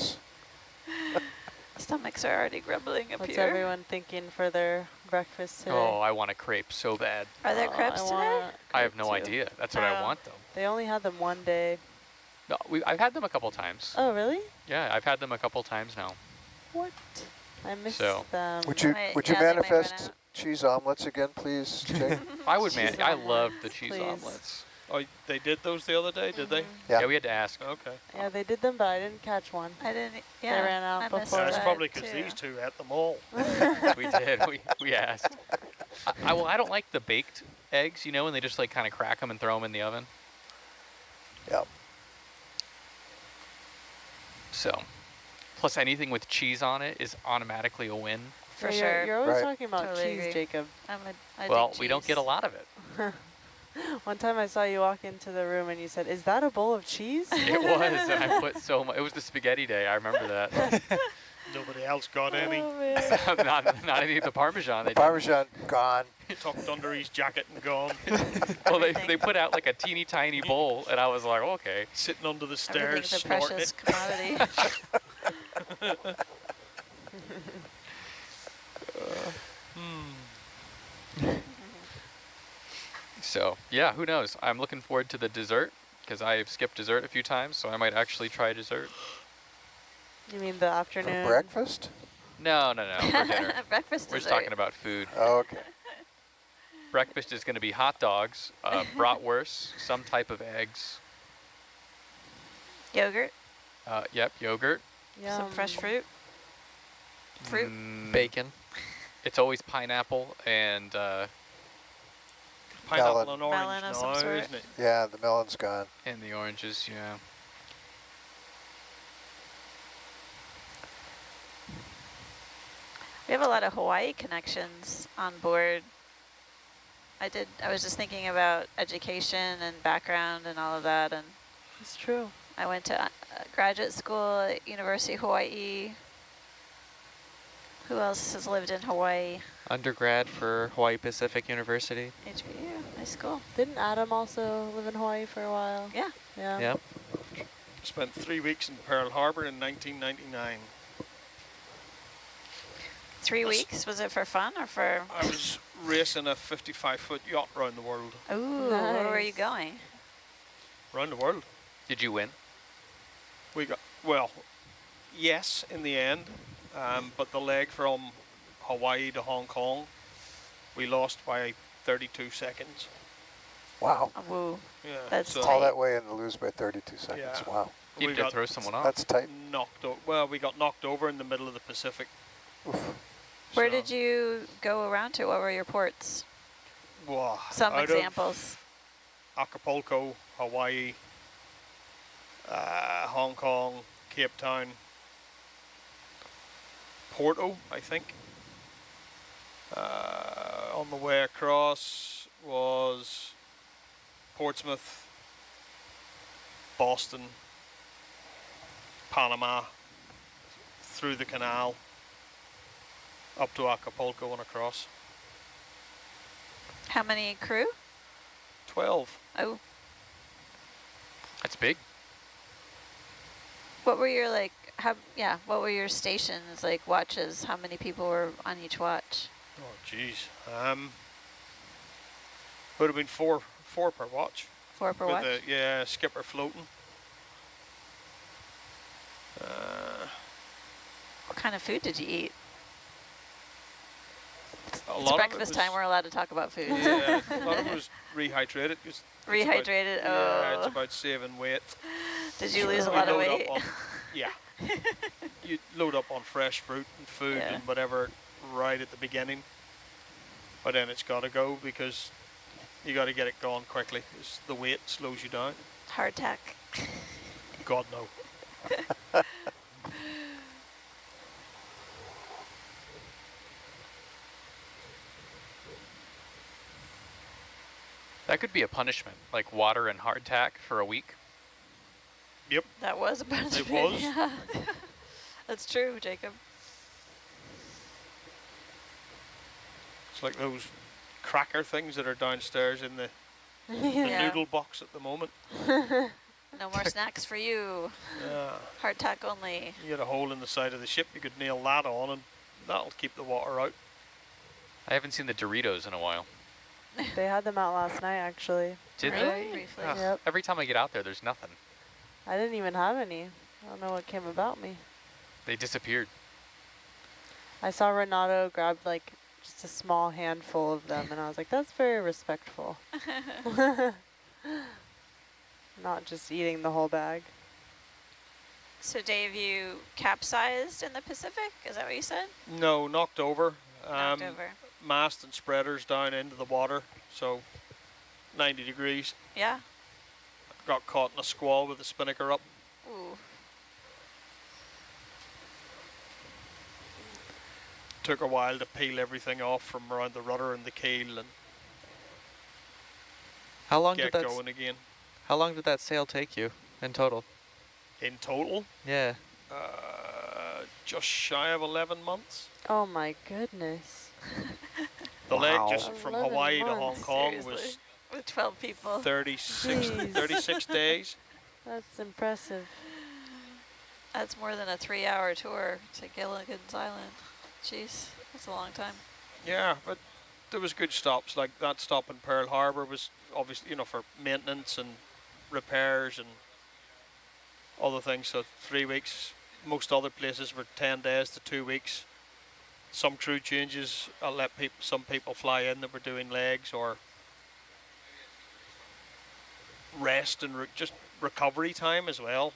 Stomachs are already grumbling up What's here. What's everyone thinking for their breakfast today? Oh, I want a crepe so bad. Are there crepes today? I have no idea. That's what I want, though. They only had them one day. No, I've had them a couple times. Oh, really? Yeah, I've had them a couple times now. What? I missed them. Would you manifest cheese omelets again, please, Jake? I would I love the cheese omelets. Oh, they did those the other day, did they? Yeah, we had to ask. Okay. Yeah, they did them, but I didn't catch one. I didn't. They ran out before. That's probably because these two ate them all. We did. We asked. I don't like the baked eggs, you know, when they just like kind of crack them and throw them in the oven. Yep. So, plus anything with cheese on it is automatically a win. For sure. You're always talking about cheese, agree. Jacob. Well, we don't get a lot of it. One time I saw you walk into the room and you said, "Is that a bowl of cheese?" It was, and I put so much. It was the spaghetti day. I remember that. Nobody else got any. Oh, not any of the Parmesan. Parmesan gone. Tucked under his jacket and gone. Well, they put out like a teeny tiny bowl, and I was like, okay. Sitting under the stairs, Everything's a precious commodity. So, yeah, who knows? I'm looking forward to the dessert, because I've skipped dessert a few times, so I might actually try dessert. You mean the afternoon? For breakfast? No, for dinner. Breakfast We're dessert. just talking about food. Oh, okay. Breakfast is going to be hot dogs, bratwurst, some type of eggs. Yogurt. Yep, yogurt. Yum. Some fresh fruit. Bacon. It's always pineapple and... pineapple and orange melon of some now, sort. isn't it? Yeah, the melon's gone. And the oranges, yeah. We have a lot of Hawaii connections on board. I was just thinking about education and background and all of that, and It's true. I went to graduate school at University of Hawaii. Who else has lived in Hawaii? Undergrad for Hawaii Pacific University. HBU, nice school. Didn't Adam also live in Hawaii for a while? Yeah. Yeah. Yep. Spent 3 weeks in Pearl Harbor in 1999. 3 weeks? Was it for fun or for? I was racing a 55-foot yacht around the world. Ooh, Nice. where were you going? Around the world. Did you win? We got, well, yes, in the end, but the leg from Hawaii to Hong Kong, we lost by 32 seconds. Wow. Oh, woo. Yeah, That's so All tight. that way and to lose by 32 seconds. Yeah. Wow. You we did got throw someone off. That's tight. knocked over. Well, we got knocked over in the middle of the Pacific. Oof. Where So, did you go around to? What were your ports? Wow, Some out of examples. Acapulco, Hawaii, Hong Kong, Cape Town, Porto, I think. On the way across was Portsmouth, Boston, Panama, through the canal, up to Acapulco and across. How many crew? 12. Oh, That's big. what were your what were your stations, like watches? How many people were on each watch? Oh, geez. Would have been four per watch. 4 per with watch? the skipper floating. What kind of food did you eat? A It's lot breakfast of it time, we're allowed to talk about food. yeah, a lot of it was rehydrated. Rehydrated, Yeah, it's oh. about saving weight. Did you So lose a we lot of load up weight? on- yeah. You load up on fresh fruit and food Yeah. and whatever right at the beginning. But then it's got to go because you got to get it going quickly because the weight slows you down. Hardtack. God, no. That could be a punishment, like water and hardtack for a week. Yep. That was a bunch It of was. Yeah. That's true, Jacob. It's like those cracker things that are downstairs in the Yeah. noodle box at the moment. No more snacks for you. Yeah. Hardtack only. You get a hole in the side of the ship, you could nail that on and that'll keep the water out. I haven't seen the Doritos in a while. They had them out last night, actually. Did Really? they? Briefly. Ugh, Yep. Every time I get out there, there's nothing. I didn't even have any. I don't know what came about me. They disappeared. I saw Renato grab like just a small handful of them, and I was like, that's very respectful. Not just eating the whole bag. So Dave, you capsized in the Pacific? Is that what you said? No, knocked over. Knocked over. Mast and spreaders down into the water, so 90 degrees. Yeah. Got caught in a squall with the spinnaker up. Ooh. Took a while to peel everything off from around the rudder and the keel and How long get did that? going again. How long did that sail take you in total? In total, Yeah. just shy of 11 months. Oh my goodness. The leg Wow. just from 11 Hawaii to Hong months, Kong Seriously. was With 12 people. 36, Jeez. 36 days. That's impressive. That's more than a 3-hour tour to Gilligan's Island. Jeez, that's a long time. Yeah, but there was good stops. Like that stop in Pearl Harbor was obviously, you know, for maintenance and repairs and other things. So 3 weeks. Most other places were 10 days to 2 weeks. Some crew changes. I'll let some people fly in that were doing legs or rest and just recovery time as well.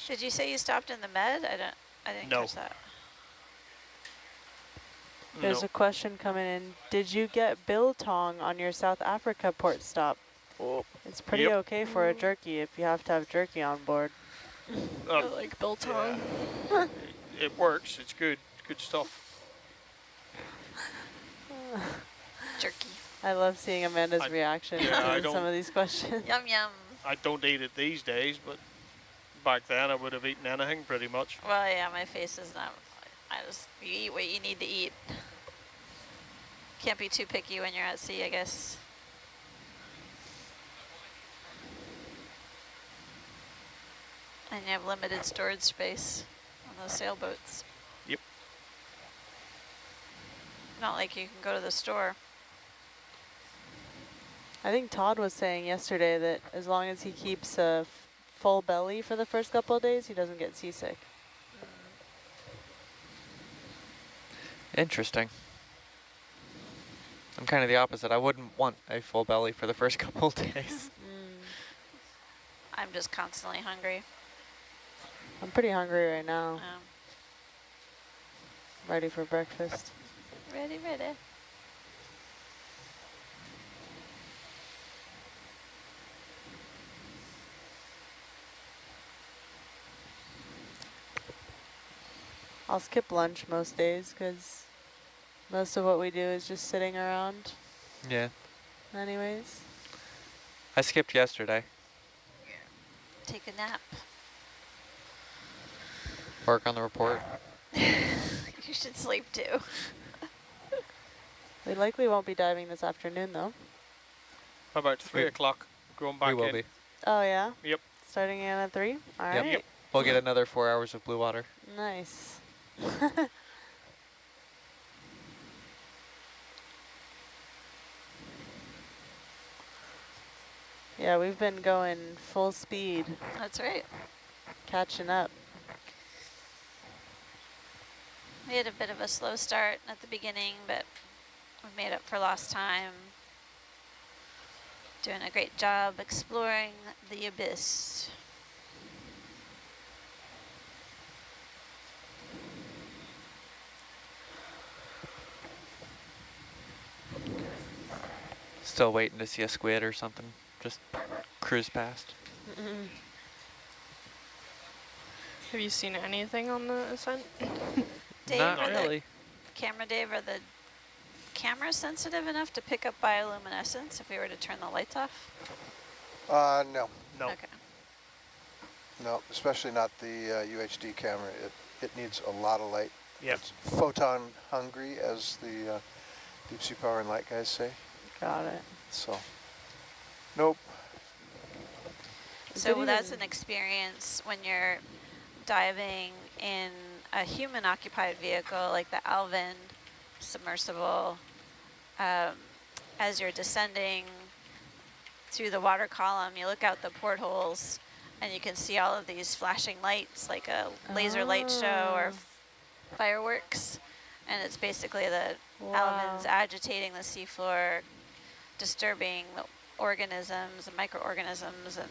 Did you say you stopped in the Med? I didn't No. catch that. There's No. a question coming in. Did you get biltong on your South Africa port stop? It's pretty Yep. okay for a jerky if you have to have jerky on board. I like biltong. It works. It's good. Good stuff. Jerky. I love seeing Amanda's reaction yeah, I to don't- some of these questions. Yum yum. I don't eat it these days, but back then I would have eaten anything pretty much. Well, yeah, my face is not You eat what you need to eat. Can't be too picky when you're at sea, I guess. And you have limited storage space on those sailboats. Yep. Not like you can go to the store. I think Todd was saying yesterday that as long as he keeps a full belly for the first couple of days, he doesn't get seasick. Interesting. I'm kind of the opposite. I wouldn't want a full belly for the first couple of days. I'm just constantly hungry. I'm pretty hungry right now. Um, Ready for breakfast. ready. I'll skip lunch most days because most of what we do is just sitting around Yeah. anyways. I skipped yesterday. Take a nap. Work on the report. You should sleep too. We likely won't be diving this afternoon though. About 3 o'clock, going back in. We will be. Oh yeah? Yep. Starting in at 3? All right. Yep. We'll get another 4 hours of blue water. Nice. Yeah, we've been going full speed, That's right. catching up. We had a bit of a slow start at the beginning, but we made up for lost time. Doing a great job exploring the abyss. Still waiting to see a squid or something. Just cruise past. Have you seen anything on the ascent? Dave, Not really. Camera Dave, are the cameras sensitive enough to pick up bioluminescence if we were to turn the lights off? No. No. Okay. No, especially not the UHD camera. It needs a lot of light. Yep. It's photon hungry, as the deep sea power and light guys say. Got it. So, nope. So that's an experience when you're diving in a human-occupied vehicle like the Alvin submersible. As you're descending through the water column, you look out the portholes and you can see all of these flashing lights like a laser light show or fireworks. And it's basically the Alvin's agitating the seafloor, disturbing the organisms and microorganisms and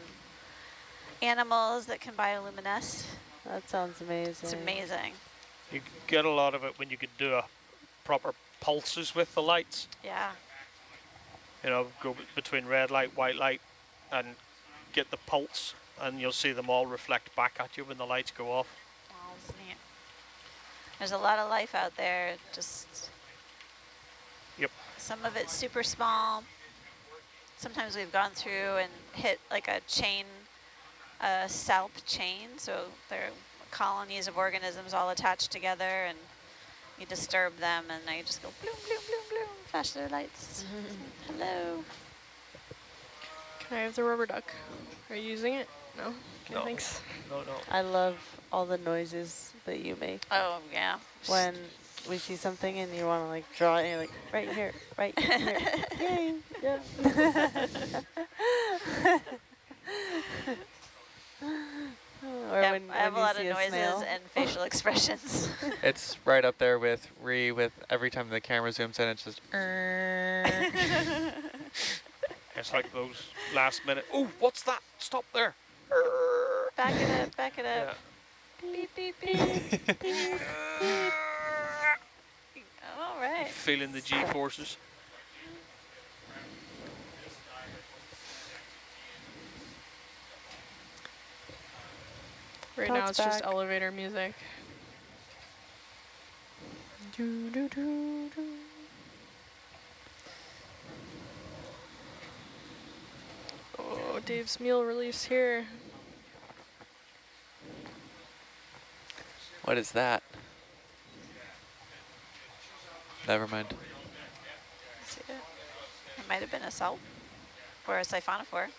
animals that can bioluminesce. That sounds amazing. It's amazing. You get a lot of it when you could do a proper pulses with the lights. Yeah. You know, go between red light, white light, and get the pulse, and you'll see them all reflect back at you when the lights go off. Oh, it's neat. There's a lot of life out there. Just. Yep. Some of it's super small. Sometimes we've gone through and hit like a chain, a salp chain. So they're colonies of organisms all attached together, and you disturb them, and they just go bloom, bloom, bloom, bloom, flash their lights. Hello. Can I have the rubber duck? Are you using it? No? Okay, No. thanks. No. I love all the noises that you make Oh, yeah. when we see something and you want to like draw it and you're like, right here, right here. Yay, yeah. Or Yeah, when I have a you lot of see a noises snail. and facial expressions. It's right up there with Ree, with every time the camera zooms in, it's just... It's like those last minute, oh, what's that? Stop there. Back it up, back it up. Yeah. Beep, beep, beep. Beep. All right. Feeling the G-forces. Right Todd's now it's just back. elevator music. Oh, Dave's meal release here. What is that? Never mind. See it? It might have been a salt or a siphonophore.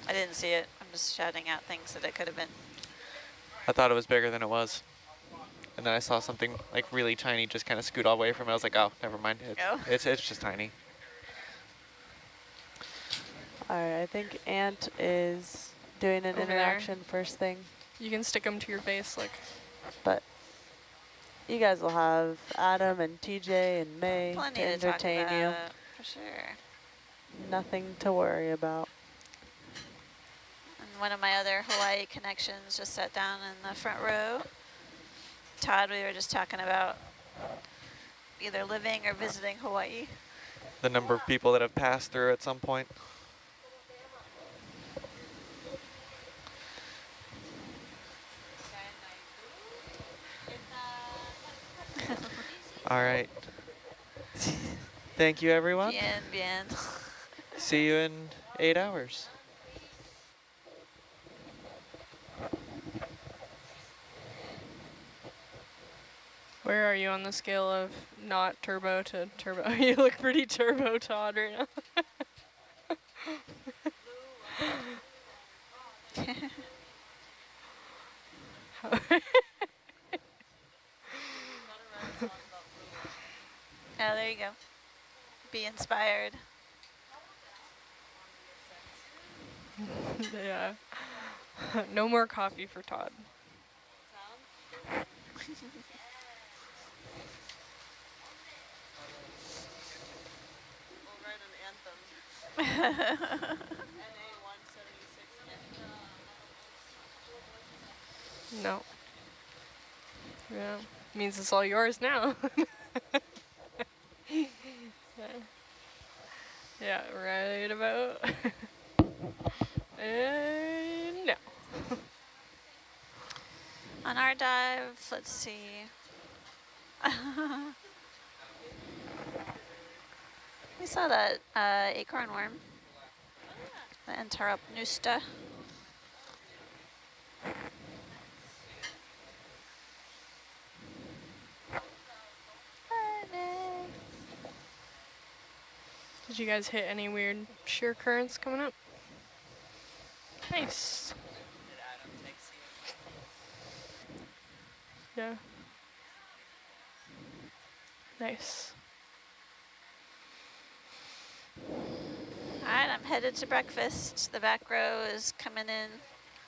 I didn't see it. I'm just shouting out things that it could have been. I thought it was bigger than it was. And then I saw something like really tiny just kind of scoot all the way from it. I was like, oh, never mind. It's just tiny. All right, I think Ant is doing an Over interaction first thing. You can stick them to your base, like. But you guys will have Adam and TJ and May Plenty to to talk entertain about you. it, for sure. Nothing to worry about. And one of my other Hawaii connections just sat down in the front row. Todd, we were just talking about either living or visiting Hawaii. The number of people that have passed through at some point. All right. Thank you, everyone. Bien, bien. See you in 8 hours. Where are you on the scale of not turbo to turbo? You look pretty turbo, Todd, right now. Oh, there you go. Be inspired. Yeah. No more coffee for Todd. No. Yeah. Means it's all yours now. Yeah, right about. And no. On our dive, let's see. We saw that acorn worm, the Enteropnusta. Did you guys hit any weird shear currents coming up? Nice. Yeah. Nice. All right, I'm headed to breakfast. The back row is coming in,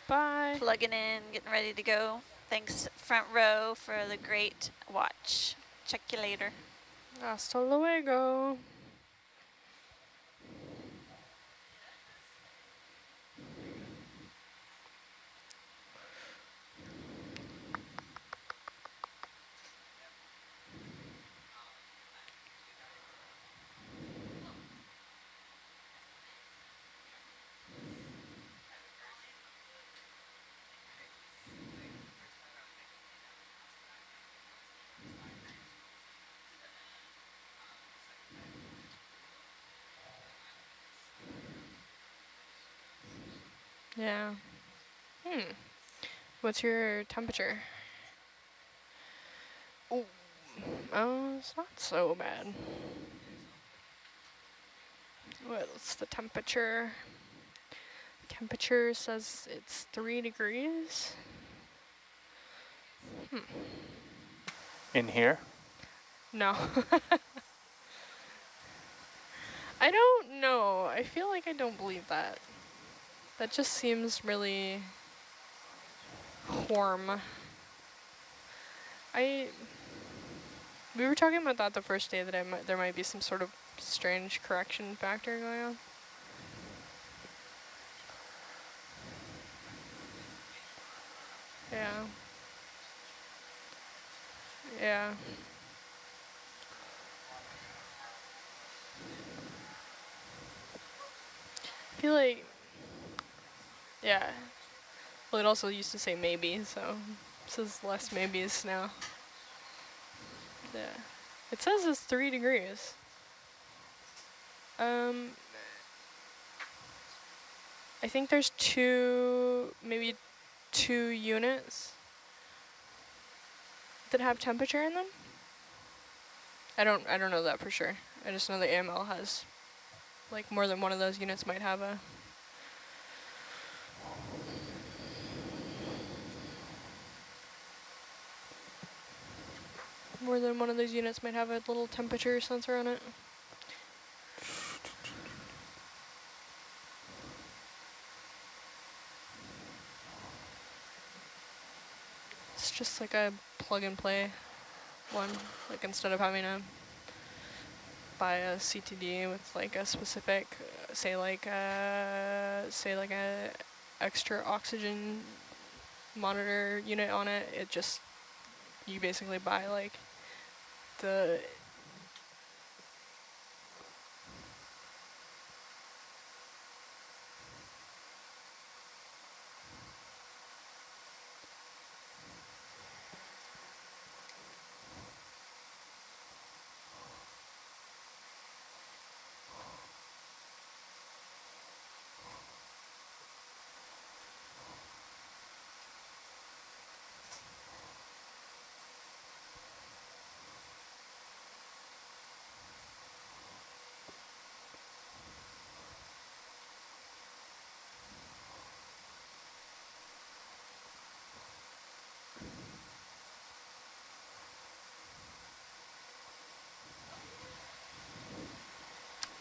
Bye. plugging in, getting ready to go. Thanks, front row, for the great watch. Check you later. Hasta luego. Yeah. What's your temperature? Ooh. Oh, it's not so bad. What's the temperature? Temperature says it's 3 degrees. In here? No. I don't know. I feel like I don't believe that. That just seems really warm. We were talking about that the first day, that there might be some sort of strange correction factor going on. Yeah. Yeah. I feel like, yeah. Well, it also used to say maybe, so it says less maybes now. Yeah. It says it's 3 degrees. I think there's maybe two units that have temperature in them. I don't know that for sure. I just know the AML has, like, more than one of those units might have a. More than one of those units might have a little temperature sensor on it. It's just like a plug and play one. Like instead of having to buy a CTD with like a specific, say like a extra oxygen monitor unit on it, it just, you basically buy like the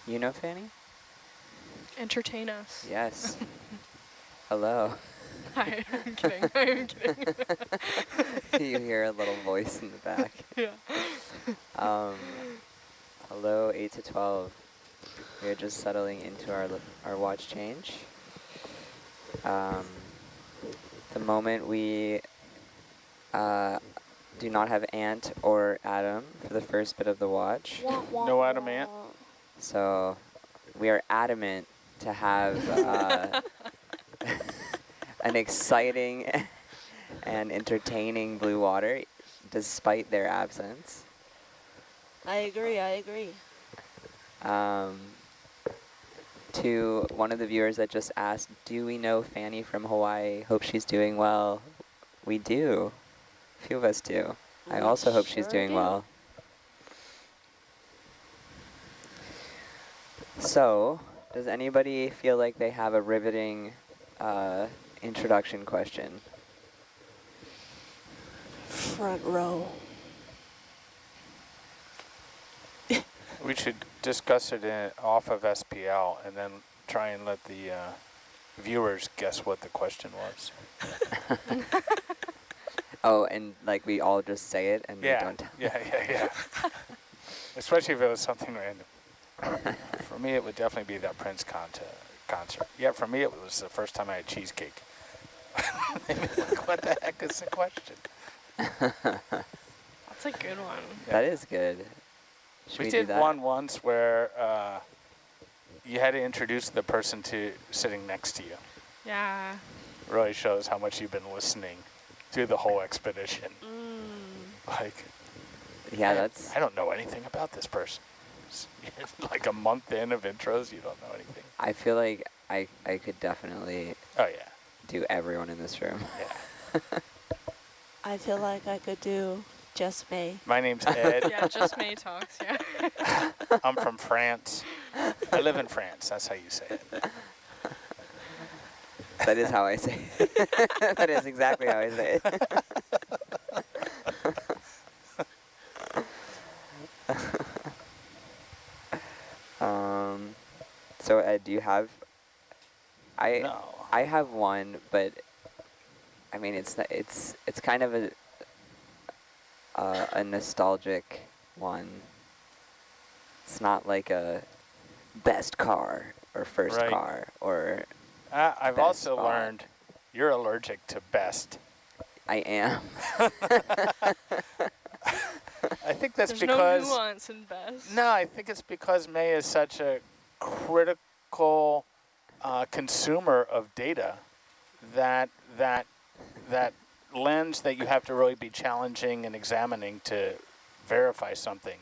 You know Fanny? entertain us. Yes. Hello. Hi, I'm kidding. I'm kidding. You hear a little voice in the back. Yeah. Hello, 8 to 12. We are just settling into our watch change. The moment we do not have Ant or Adam for the first bit of the watch. No Adam Ant? So we are adamant to have an exciting and entertaining blue water despite their absence. I agree. To one of the viewers that just asked, do we know Fanny from Hawaii? Hope she's doing well. We do. A few of us do. I also hope she's doing well. So, does anybody feel like they have a riveting introduction question? Front row. We should discuss it off of SPL and then try and let the viewers guess what the question was. Oh, and like we all just say it and we don't tell. Yeah. Especially if it was something random. For me, it would definitely be that Prince concert. Yeah, for me, it was the first time I had cheesecake. What the heck is the question? That's a good one. Yeah. That is good. Should we did one once where you had to introduce the person sitting next to you. Yeah. Really shows how much you've been listening through the whole expedition. Like, yeah, I don't know anything about this person. Like a month in of intros, you don't know anything. I feel like I could definitely do everyone in this room. Yeah. I feel like I could do just May. My name's Ed. Yeah, just May talks, yeah. I'm from France. I live in France, that's how you say it. That is how I say it. That is exactly how I say it. So Ed, do you have? No. I have one, but I mean it's kind of a nostalgic one. It's not like a best car or first car or. I've also learned you're allergic to best. I am. I think that's There's because no nuance in best. No, I think it's because May is such a critical consumer of data that lens that you have to really be challenging and examining to verify something.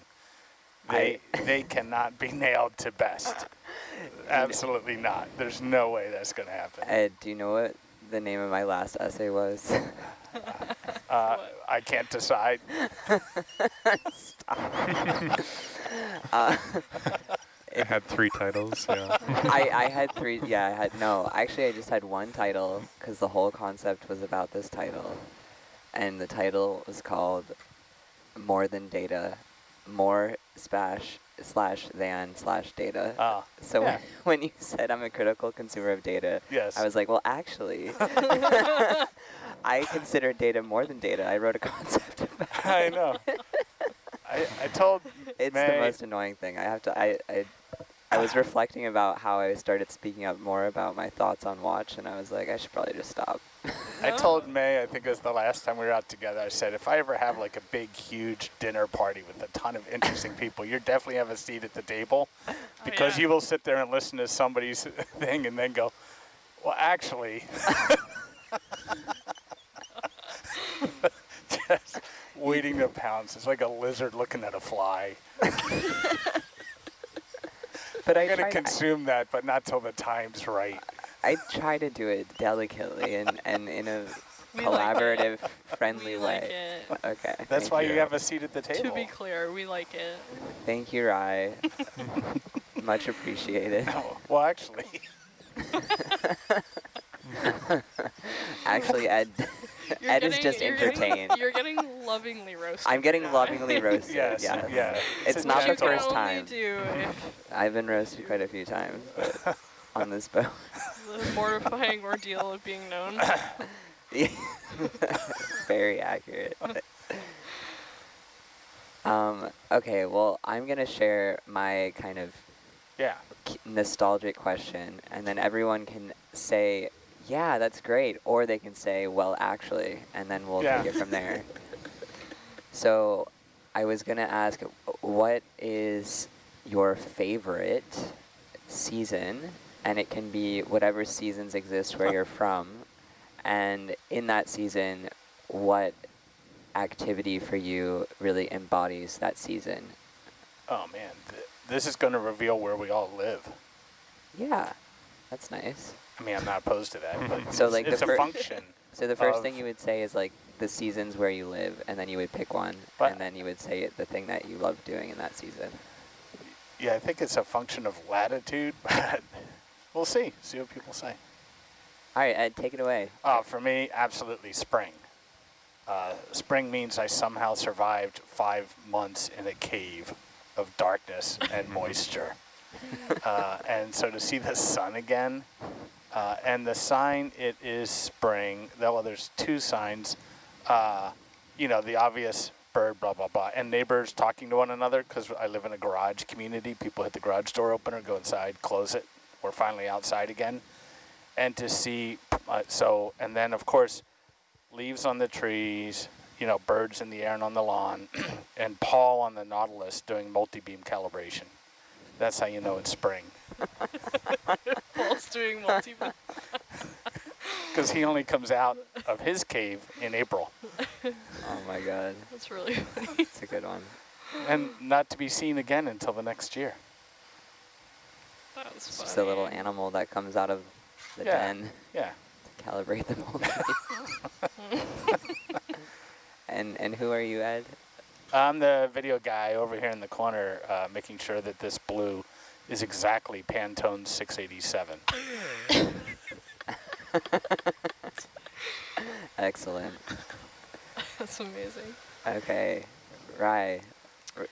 They cannot be nailed to best. Absolutely not. There's no way that's going to happen. Ed, do you know what the name of my last essay was. I can't decide. I had 3 titles, yeah. I had 3, yeah, actually I just had 1 title because the whole concept was about this title. And the title was called More Than Data, More / Data. So yeah. when you said I'm a critical consumer of data, Yes. I was like, well, actually, I consider data more than data. I wrote a concept about it. I know. I told It's May, the most annoying thing. I was reflecting about how I started speaking up more about my thoughts on watch, and I was like, I should probably just stop. I told May, I think it was the last time we were out together, I said, if I ever have like a big, huge dinner party with a ton of interesting people, you definitely have a seat at the table, because you will sit there and listen to somebody's thing and then go, well, actually, just waiting to pounce. It's like a lizard looking at a fly. But I'm going to consume that, but not till the time's right. I try to do it delicately and in a collaborative, friendly way. Okay. That's why you have a seat at the table. To be clear, we like it. Thank you, Rai. Much appreciated. Oh, well, actually. Actually, Ed is just entertained. You're getting lovingly roasted. I'm getting lovingly roasted. Yes, yeah. yeah. It's not the first only time. do if I've been roasted quite a few times, but on this boat. the mortifying ordeal of being known. Very accurate. Okay, well, I'm going to share my kind of nostalgic question, and then everyone can say, yeah, that's great, or they can say, well, actually, and then we'll take it from there. So I was going to ask, what is your favorite season? And it can be whatever seasons exist where you're from. And in that season, what activity for you really embodies that season? Oh, man. This is going to reveal where we all live. Yeah, that's nice. I mean, I'm not opposed to that, but so like it's a function. So the first thing you would say is like the seasons where you live, and then you would pick one, and then you would say the thing that you love doing in that season. Yeah, I think it's a function of latitude, but we'll see. See what people say. All right, Ed, take it away. For me, absolutely spring. Spring means I somehow survived 5 months in a cave of darkness and moisture. And so to see the sun again, and the sign, it is spring. Well, there's 2 signs. You know, the obvious bird, blah, blah, blah, and neighbors talking to one another, because I live in a garage community. People hit the garage door opener, go inside, close it. We're finally outside again. And to see, and then, of course, leaves on the trees, you know, birds in the air and on the lawn, and Paul on the Nautilus doing multi-beam calibration. That's how you know it's spring. Paul's doing multi-beam. Because he only comes out of his cave in April. Oh my God. That's really funny. That's a good one. And not to be seen again until the next year. That was funny. Just a little animal that comes out of the den. Yeah. To calibrate the multi-beam. And who are you, Ed? I'm the video guy over here in the corner, making sure that this blue is exactly Pantone 687. Excellent. That's amazing. Okay, Rai.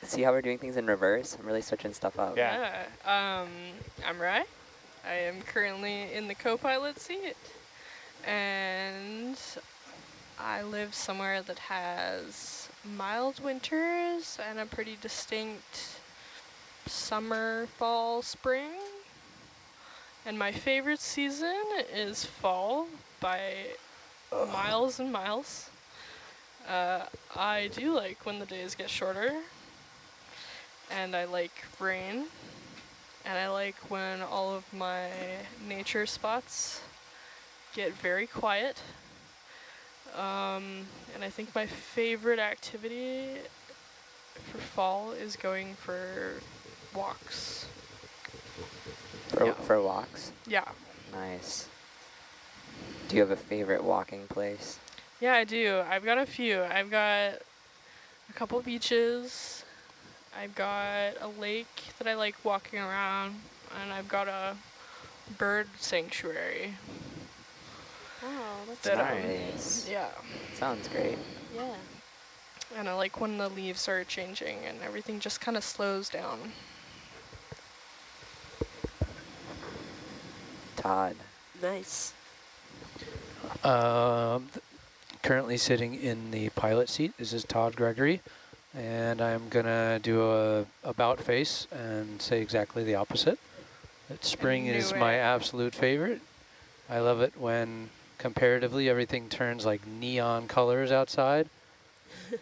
See how we're doing things in reverse? I'm really switching stuff up. Yeah. I'm Rai. I am currently in the co-pilot seat, and I live somewhere that has mild winters and a pretty distinct summer, fall, spring. And my favorite season is fall by miles and miles. I do like when the days get shorter, and I like rain, and I like when all of my nature spots get very quiet. And I think my favorite activity for fall is going for walks. For walks? Yeah. Nice. Do you have a favorite walking place? Yeah, I do. I've got a few. I've got a couple beaches. I've got a lake that I like walking around, and I've got a bird sanctuary. Oh, that's That, nice. yeah. Sounds great. Yeah. And I like when the leaves are changing and everything just kind of slows down. Todd. Nice. Currently sitting in the pilot seat. This is Todd Gregory, and I'm gonna do a about face and say exactly the opposite. That spring is my absolute favorite. I love it when comparatively everything turns like neon colors outside.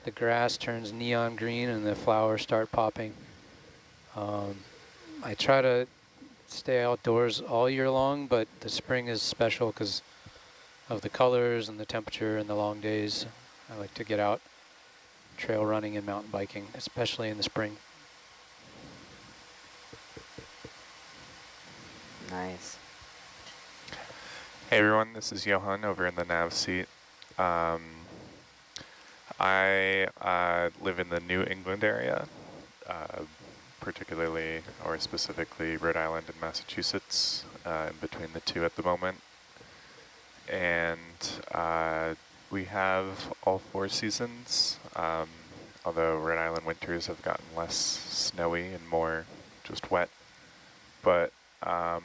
The grass turns neon green and the flowers start popping. I try to stay outdoors all year long, but the spring is special because of the colors and the temperature and the long days. I like to get out trail running and mountain biking, especially in the spring. Nice. Hey everyone, this is Johan over in the nav seat. I live in the New England area, particularly or specifically Rhode Island and Massachusetts, in between the two at the moment. And we have all 4 seasons, although Rhode Island winters have gotten less snowy and more just wet. But what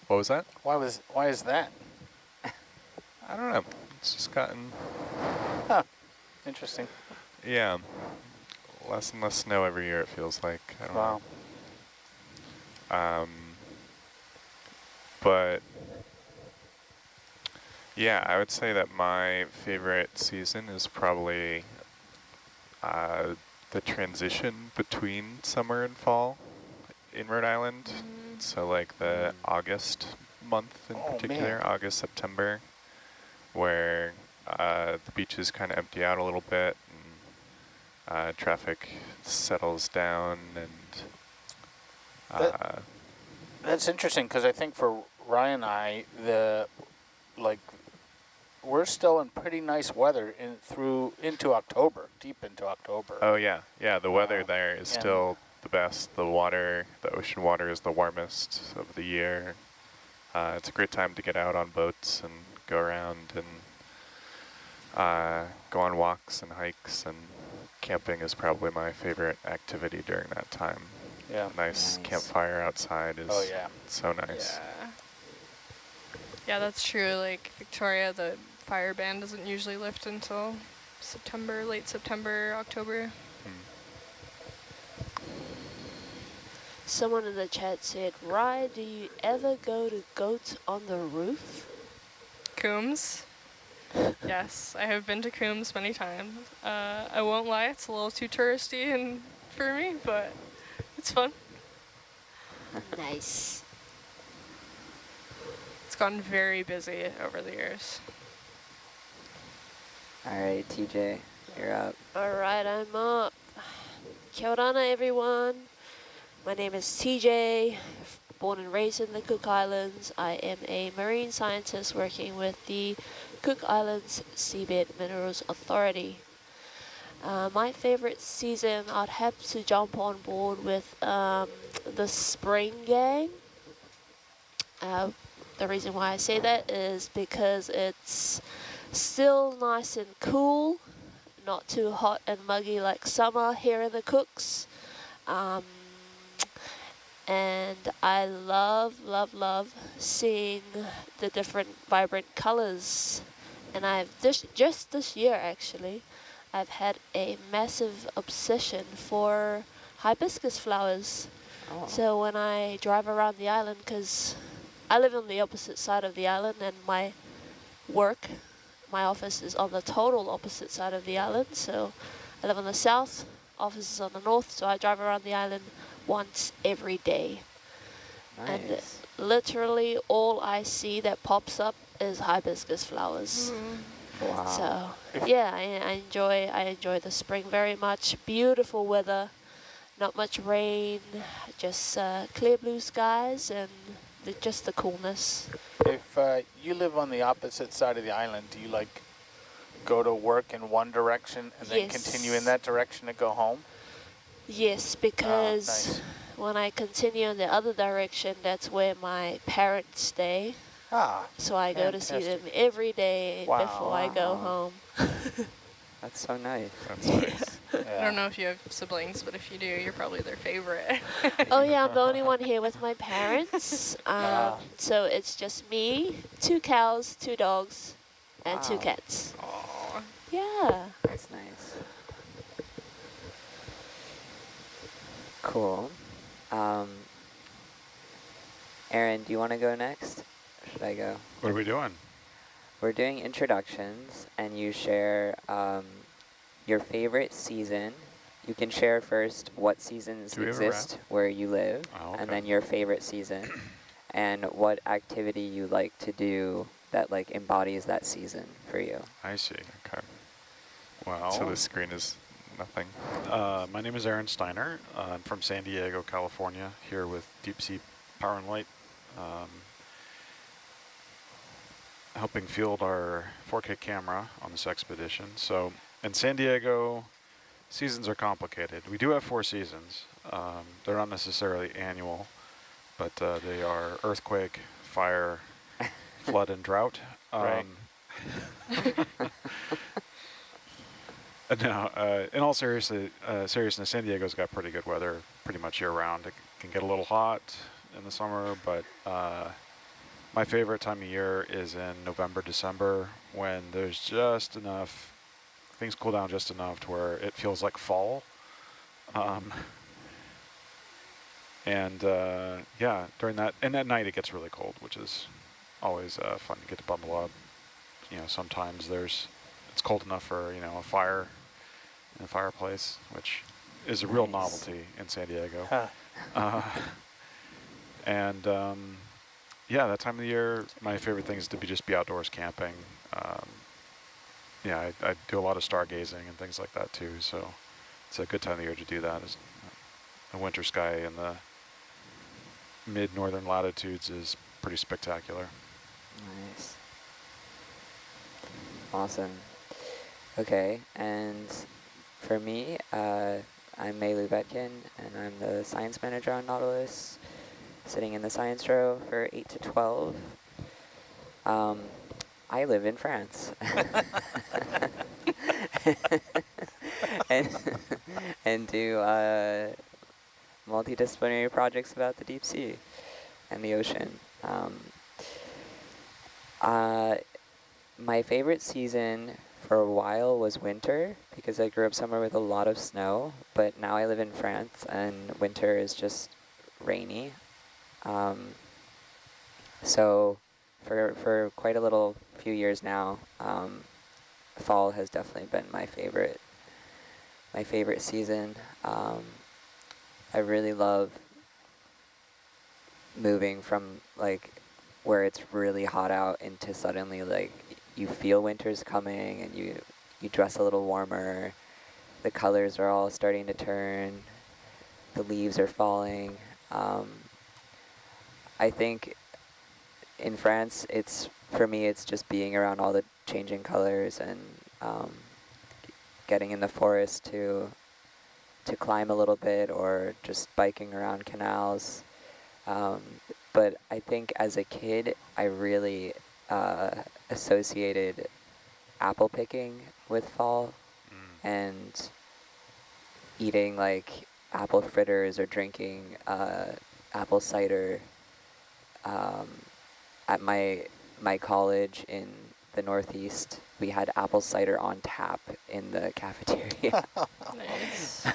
was that? Why is that? I don't know. It's just gotten... Huh. Interesting. Yeah. Less and less snow every year, it feels like. I don't know. But yeah, I would say that my favorite season is probably the transition between summer and fall in Rhode Island. So like the August month in particular, man. August, September, where the beaches kind of empty out a little bit and traffic settles down and that's interesting because I think for Ryan and I, we're still in pretty nice weather into October, deep into October. Oh yeah, yeah. The weather there is still the best. The ocean water is the warmest of the year. It's a great time to get out on boats and go around and go on walks and hikes, and camping is probably my favorite activity during that time. Yeah, a nice campfire outside is so nice. Yeah, that's true. Like Victoria, the fire ban doesn't usually lift until September, late September, October. Someone in the chat said, Rye, do you ever go to goats on the roof? Coombs? Yes, I have been to Coombs many times. I won't lie, it's a little too touristy and for me, but it's fun. Nice. It's gotten very busy over the years. All right, TJ, you're up. All right, I'm up. Kia ora, everyone. My name is TJ, born and raised in the Cook Islands. I am a marine scientist working with the Cook Islands Seabed Minerals Authority. My favorite season, I'd have to jump on board with the spring gang. The reason why I say that is because it's still nice and cool, not too hot and muggy like summer here in the Cooks. And I love, love, love seeing the different vibrant colors. And I've just this year actually, I've had a massive obsession for hibiscus flowers. Oh. So when I drive around the island, because I live on the opposite side of the island and my office is on the total opposite side of the island. So I live on the south, office is on the north, so I drive around the island once every day. Nice. And literally all I see that pops up is hibiscus flowers. Wow. So yeah, I enjoy the spring very much. Beautiful weather, not much rain, just clear blue skies and just the coolness. If you live on the opposite side of the island, do you like go to work in one direction and then continue in that direction to go home? Yes, because nice. when I continue in the other direction, that's where my parents stay. So I go to see them every day before I go home. That's so nice. That's nice. I don't know if you have siblings, but if you do, you're probably their favorite. Oh yeah, I'm the only one here with my parents. So it's just me, 2 cows, 2 dogs, and 2 cats. Aww. Yeah. That's nice. Cool. Aaron, do you want to go next? Or should I go? What are we doing? We're doing introductions, and you share your favorite season. You can share first what seasons exist where you live, and then your favorite season, and what activity you like to do that like embodies that season for you. I see. Okay. Well, so the screen is nothing. My name is Aaron Steiner. I'm from San Diego, California, here with Deep Sea Power and Light, helping field our 4K camera on this expedition. So in San Diego, seasons are complicated. We do have 4 seasons. They're not necessarily annual, but they are earthquake, fire, flood, and drought. Right. Now, in all seriousness, San Diego's got pretty good weather pretty much year-round. It can get a little hot in the summer, but my favorite time of year is in November, December, when there's just enough, things cool down just enough to where it feels like fall. Yeah, during that, and at night it gets really cold, which is always fun to get to bundle up. You know, sometimes it's cold enough for, you know, a fire in a fireplace, which is a real novelty in San Diego. Yeah, that time of the year, my favorite thing is to just be outdoors camping. Yeah, I do a lot of stargazing and things like that too, so it's a good time of the year to do that. The winter sky in the mid-northern latitudes is pretty spectacular. Nice. Awesome. Okay, and for me, I'm Mei Vetkin, and I'm the science manager on Nautilus, sitting in the science row for 8 to 12. I live in France. and do multidisciplinary projects about the deep sea and the ocean. My favorite season for a while was winter, because I grew up somewhere with a lot of snow, but now I live in France and winter is just rainy. So for quite a few years now, fall has definitely been my favorite season. I really love moving from like where it's really hot out into suddenly like you feel winter's coming and you dress a little warmer. The colors are all starting to turn. The leaves are falling. I think in France, for me, it's just being around all the changing colors and getting in the forest to climb a little bit, or just biking around canals. But I think as a kid, I really associated apple picking with fall and eating like apple fritters or drinking apple cider. At my college in the Northeast, we had apple cider on tap in the cafeteria. Nice.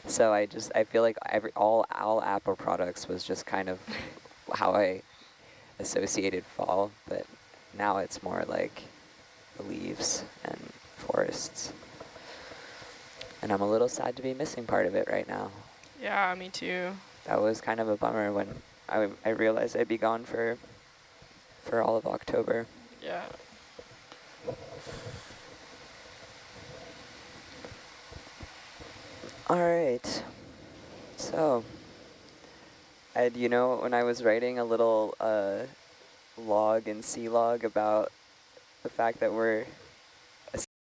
So I feel like all apple products was just kind of how I associated fall, but now it's more like the leaves and forests. And I'm a little sad to be missing part of it right now. Yeah, me too. That was kind of a bummer when I realized I'd be gone for all of October. Yeah. All right. So, Ed, you know, when I was writing a little log and sea log about the fact that we're